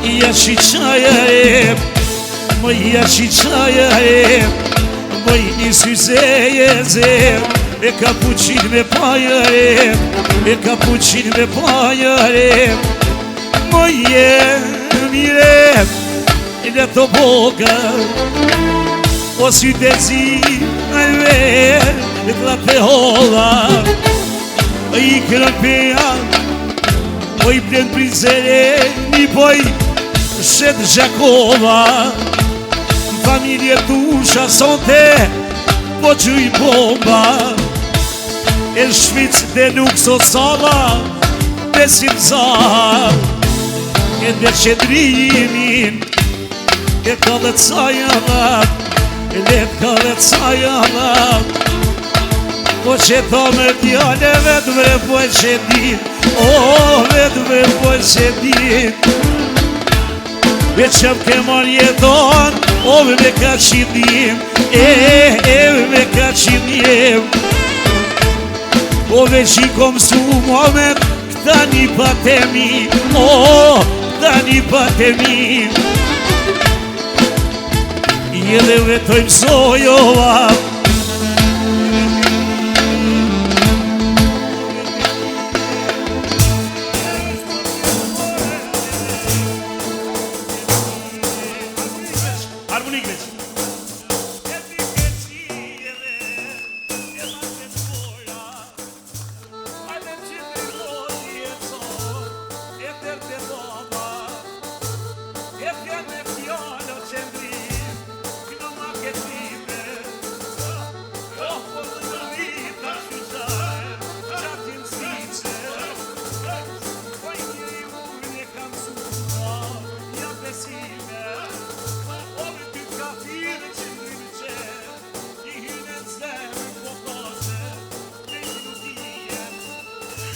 Yashi çayarem Më yashi çayarem Më një syzejezem E kapuqin me pajarem E kapuqin me pajarem Më jemirem Në të boga O sy të zi Alver E të la të holla I kërën peja O i plen prizere Një poj Shet Gjakova Familje tusha sonte Po që i bomba E shvic dhe nuk sot sala Besim zahar E dhe qedrimin E këllet sajanat E dhe këllet sajanat Po që tha me djale vetë me po e që dit O vetë me po e që dit Ve qëm ke marrë jeton O me ka qinim me ka qinim O ve që i kom su moment Këta një patemi O këta një patemi Edhe vetoj mësojova Harmonik veç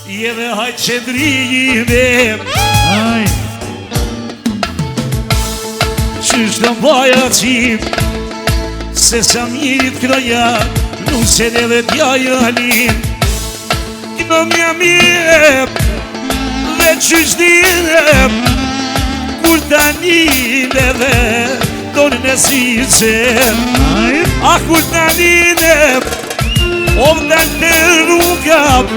Jeve hajt qëndrime Aj Qysh të mbaja qim Se sa mirit kroja Nuk se dhe t'ja jalin Në mja mirep Dhe qysh direp Kur ta njine dhe Donë në zicem A kur ta njinep O vdan të rrugap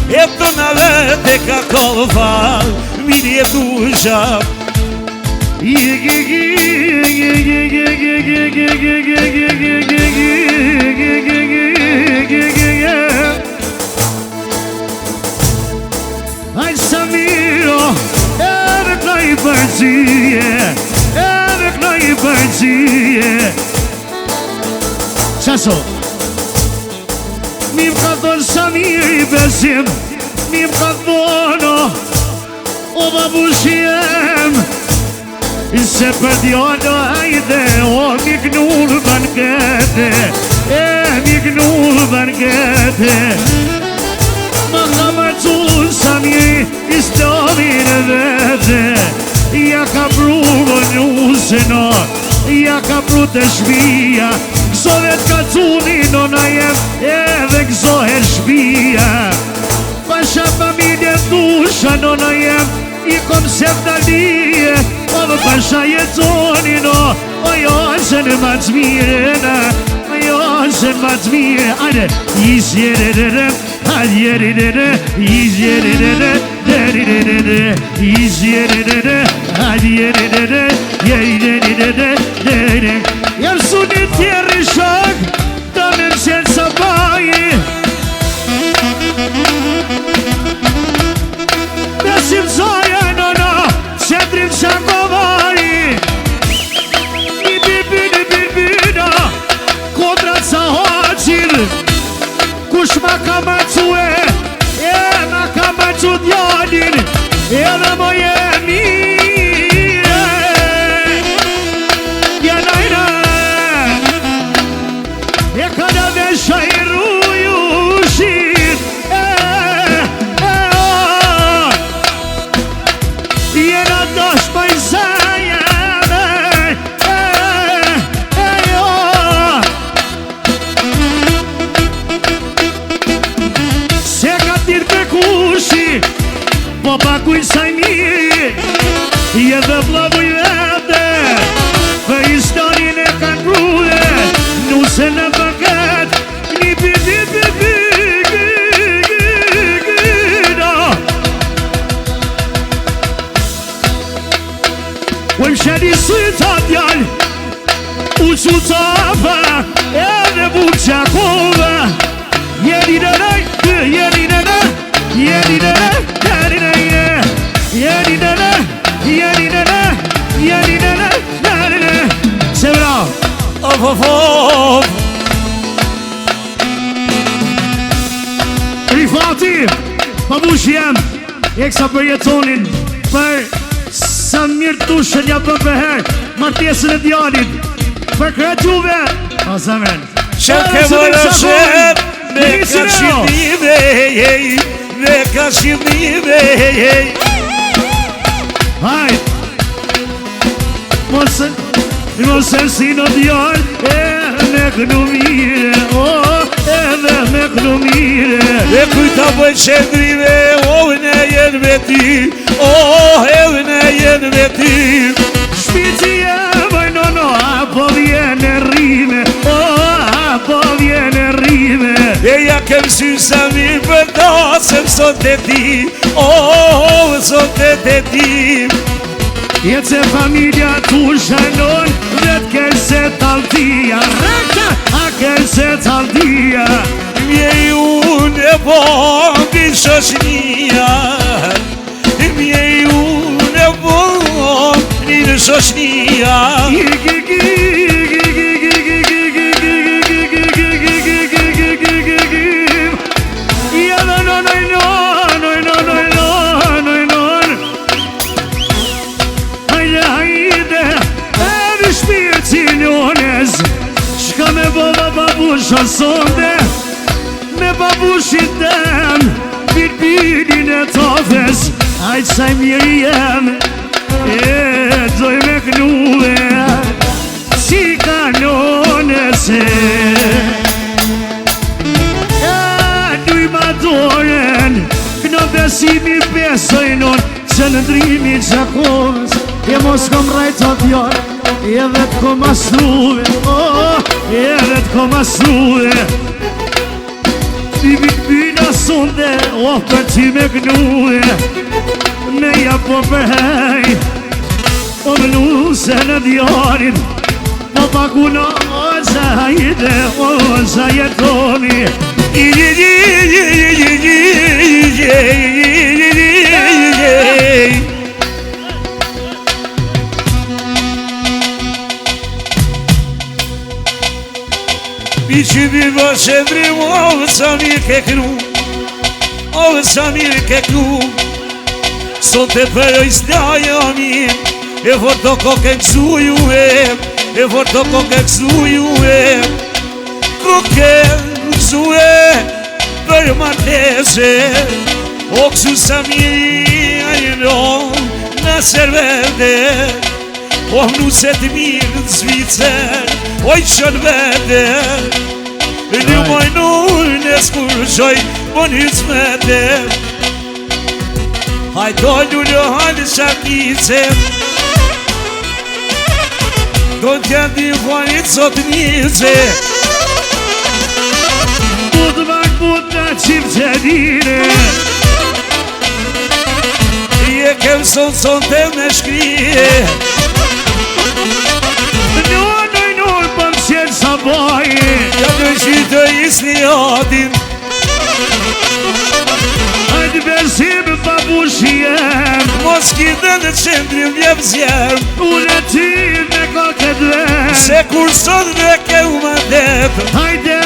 E të në vete ka kolfa Mini e dusha Aj Samiro Edhe këna i përgjie Edhe këna i përgjie Qaso Mi më ka thonë Samir i besim Mi më ka thonë O babushem Se për djallë hajde O mi gnullë bankete mi gnullë bankete Ma ka mërcullë Samir Islamin e vete Ja ka pru vënusën Ja ka pru të shpia Gëzohet ka cuni nona jem Edhe gëzohet shpia Pasha familje dusha nona jem I kom se vdalije O dhe pasha jetoni no O josën e ma të mire O josën ma të mire Ajde Izjerere Adjerere Izjerere Derire Izjerere Adjerere Jerire Jam suni tjerri shok Da me më qenë sa baji Besim zoja nono Qendrim qakovari Një birbina Kodrat sa hoqil Kush ma ka maque ma ka maqu djallin Edhe më jemi Ja najna sheni syta djall U qutava edhe buqakova Jeni në nej, jeni në nej Jeni në nej, jeni në nej Jeni në nej, jeni në nej Jeni në nej, jeni në nej Se bravo Of Rifati Babush jem Eksa për jetonin Për sa mirë tushën ja për përher Martesën e djalit Për kretë juve O zemren Që ke vërë shet Me ka shqipnime Me ka shqipnime Hajt Mosën si në djall me kënu mire Edhe me kënu mire Dhe kujta bëj qendrime në jenë me ty edhe në jenë me ty Shpiti e bëj nono Apo vjene rime Apo vjene rime E ja kem sy sa mirë për ta Se mësot e ti mësot e ti Jetë se familja tu shanon Dhe t'kese t'altia Rekta, a kese t'altia Mjej unë e bombi shoshnia Mjej unë e bombi në shoshnia Shka me bova babusha sonde Me babushin tem Bilbilin e tofes Ajtë saj mirë jem E doj me knuve Si kanonese E duj ma doren Këno besimi besojnon Që në ndrimi qakovës E mos kom rajta djarë Edhe t'ko masluve Edhe t'ko masluve Ti bitbina sonde për ti me gnuve Me ja po përhej O më nuse në djarin Po pakuna o zajde O zajetoni I që biva qendrim, sa mirë ke knu sa mirë ke knu Sot e përoj s'laja mirë E fort të koke kësu ju e fort të koke kësu ju e Koke kësu e për martese O kësu sa mirë a jeno në servete O hnuset mirë në Zvicer Oj qënë vete Një majnur në skurqoj Më një cmete Hajto lullo halë shakice Do t'ja di vanit sot njëse Bud bak bud në qim qedire Je kem son të me shkrije Sabaje Ja të qitë isni adin Hajtë besim babushi jem Mos kite në qendrim jep zjem Unë e ty me ka këtë ven Se kur sot dhe ke u më detë Hajde,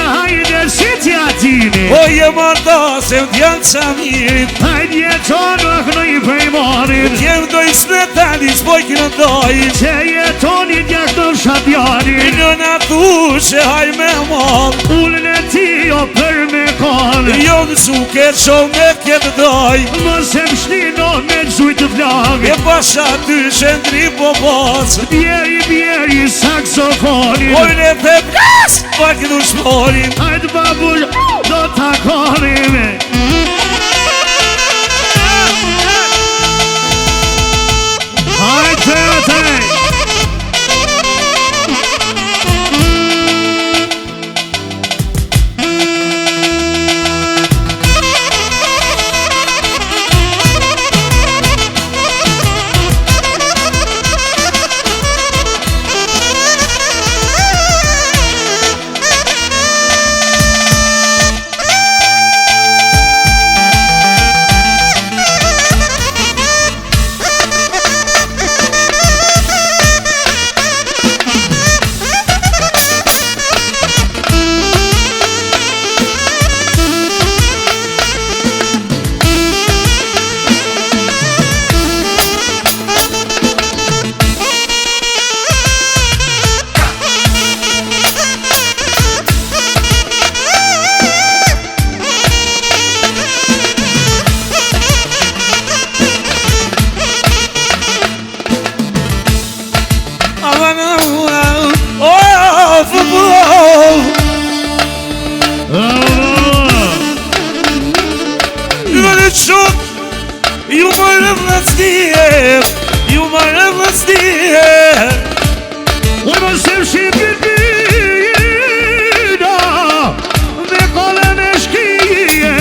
si t'ja tini O je marta se më t'janë sa mirit Hajde jeton më këno i pejmarit T'jem doj smetanis poj kënë doj Se jetoni t'jak në shatjarit Në natu që haj me mal Ullën e ti o për me kal Jo në suke qo me këtë doj Mos e më shnino me gjujt të flag E pasha ty qendri po pas Bjeri saksofonin Ojnë e të plas pa këtu shmorin Hajtë babush do t'akonim Hajtë Ju marrë vlasnie, ju marrë vlasnie. Unë më shem shqipit bina, me kole me shkije,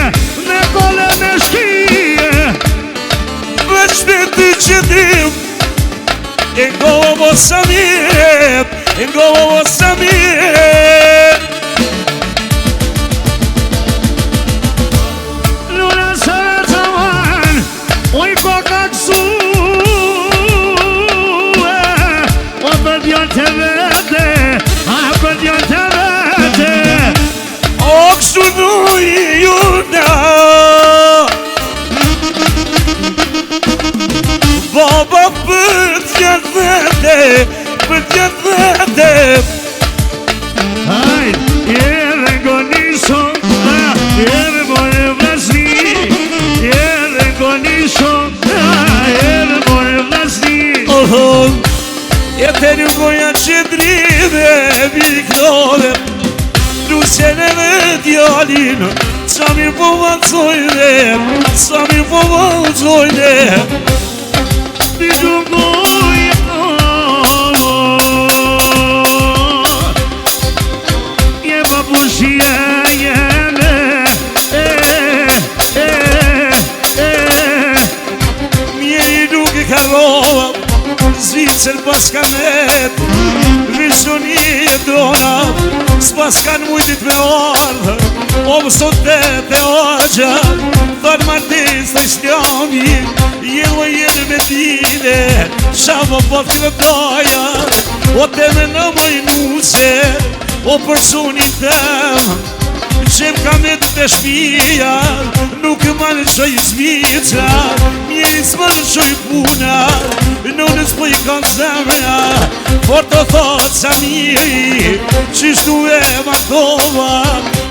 me kole me shkije. Veç me ty që dim, e ngovo mo sa mirë, e ngovo mo sa mirë. Luna se të man, oj ko ka kësue, o për djallë të vete, a për djallë të vete. O kështu nuj juna, baba për t'jatë vete, për t'jatë vete. Hajt, jere ngoniso, jere more vlasni, jere ngoniso, jere more vlasni. E të një goja që drive viknove, Lusene dhe djallin, sa mi po vazojne, sa mi po vazojne. Ti dugoja, je babushie jeme, Mjeri nuk e karova, Zvicër pas kanet, Vishoni e dona, s'pas kan mujtit me ardhë, o mësot të ogja, thërë martes të isljami, jelo jenë me tine, shama po t'le doja, o te me në majnuse, o personin tem, që m'ka me të shpia, nuk më në qoj zvica, mjeri s'më në qoj puna, nuk në s'poj kanë zemra, por të thotë sa miri, qishtu e matova,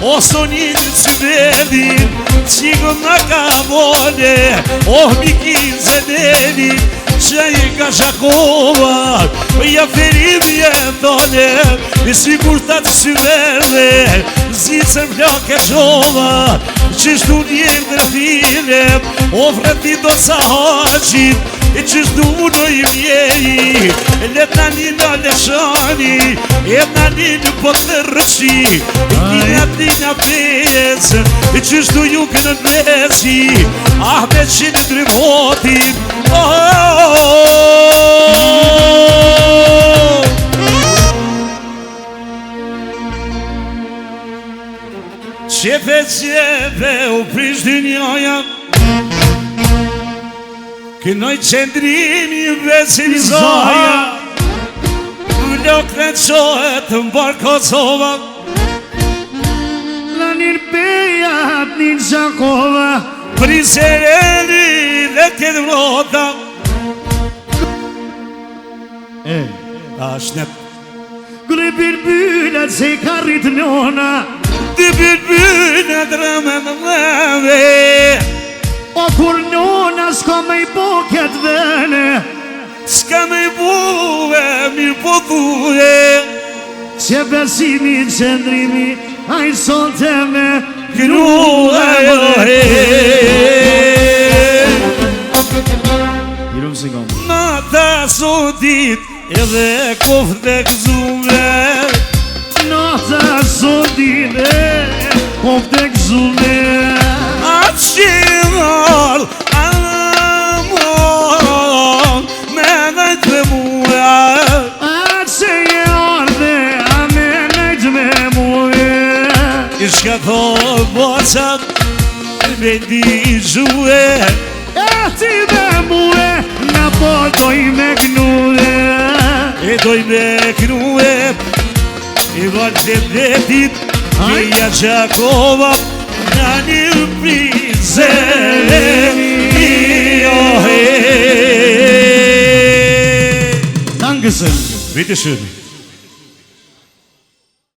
o sonin që vedin, qiko në ka vole, o mikin zedeni, që i ka shakova, ja ferim jetone, e sigur ta të syverne, zicër vlok e shova, qishtu njën dhe file, o vreti do të sa haqit, e qishtu në i mjeri, letna një në leshani, e na një në po të rëqi, e kina ti nga pes, e qishtu ju kënë në mesi, ah me që në drimotin, Qepe u prish dynjoja, kënoj qendrin i besin zoja, vlok në qohet të mbar Kosova, la njën pejat njën Shakova, Prisereli dhe këtë vrota. Ashnet Kërë birbynat se ka rritë njona, Të birbynat rëmën dheve, o kur njona s'ka me i po këtë vene, s'ka me i buve, mirë po dhuje, që besimi qëndrimi, a i sote me grua johe. Jirum si kom Nata sotit edhe kof dhe këzume, Nata sotine, kof të këzume, atë shimar, amon, me nëjt me mua, atë që je ardhe, a me nëjt me muhe. ishka thot boqat, me di zhue, E ti me muhe, në po doj me gnue, e doj me knue, e valë të detit, e ja Gjakova, në një prizeni, Dankeschön. Bitte schön.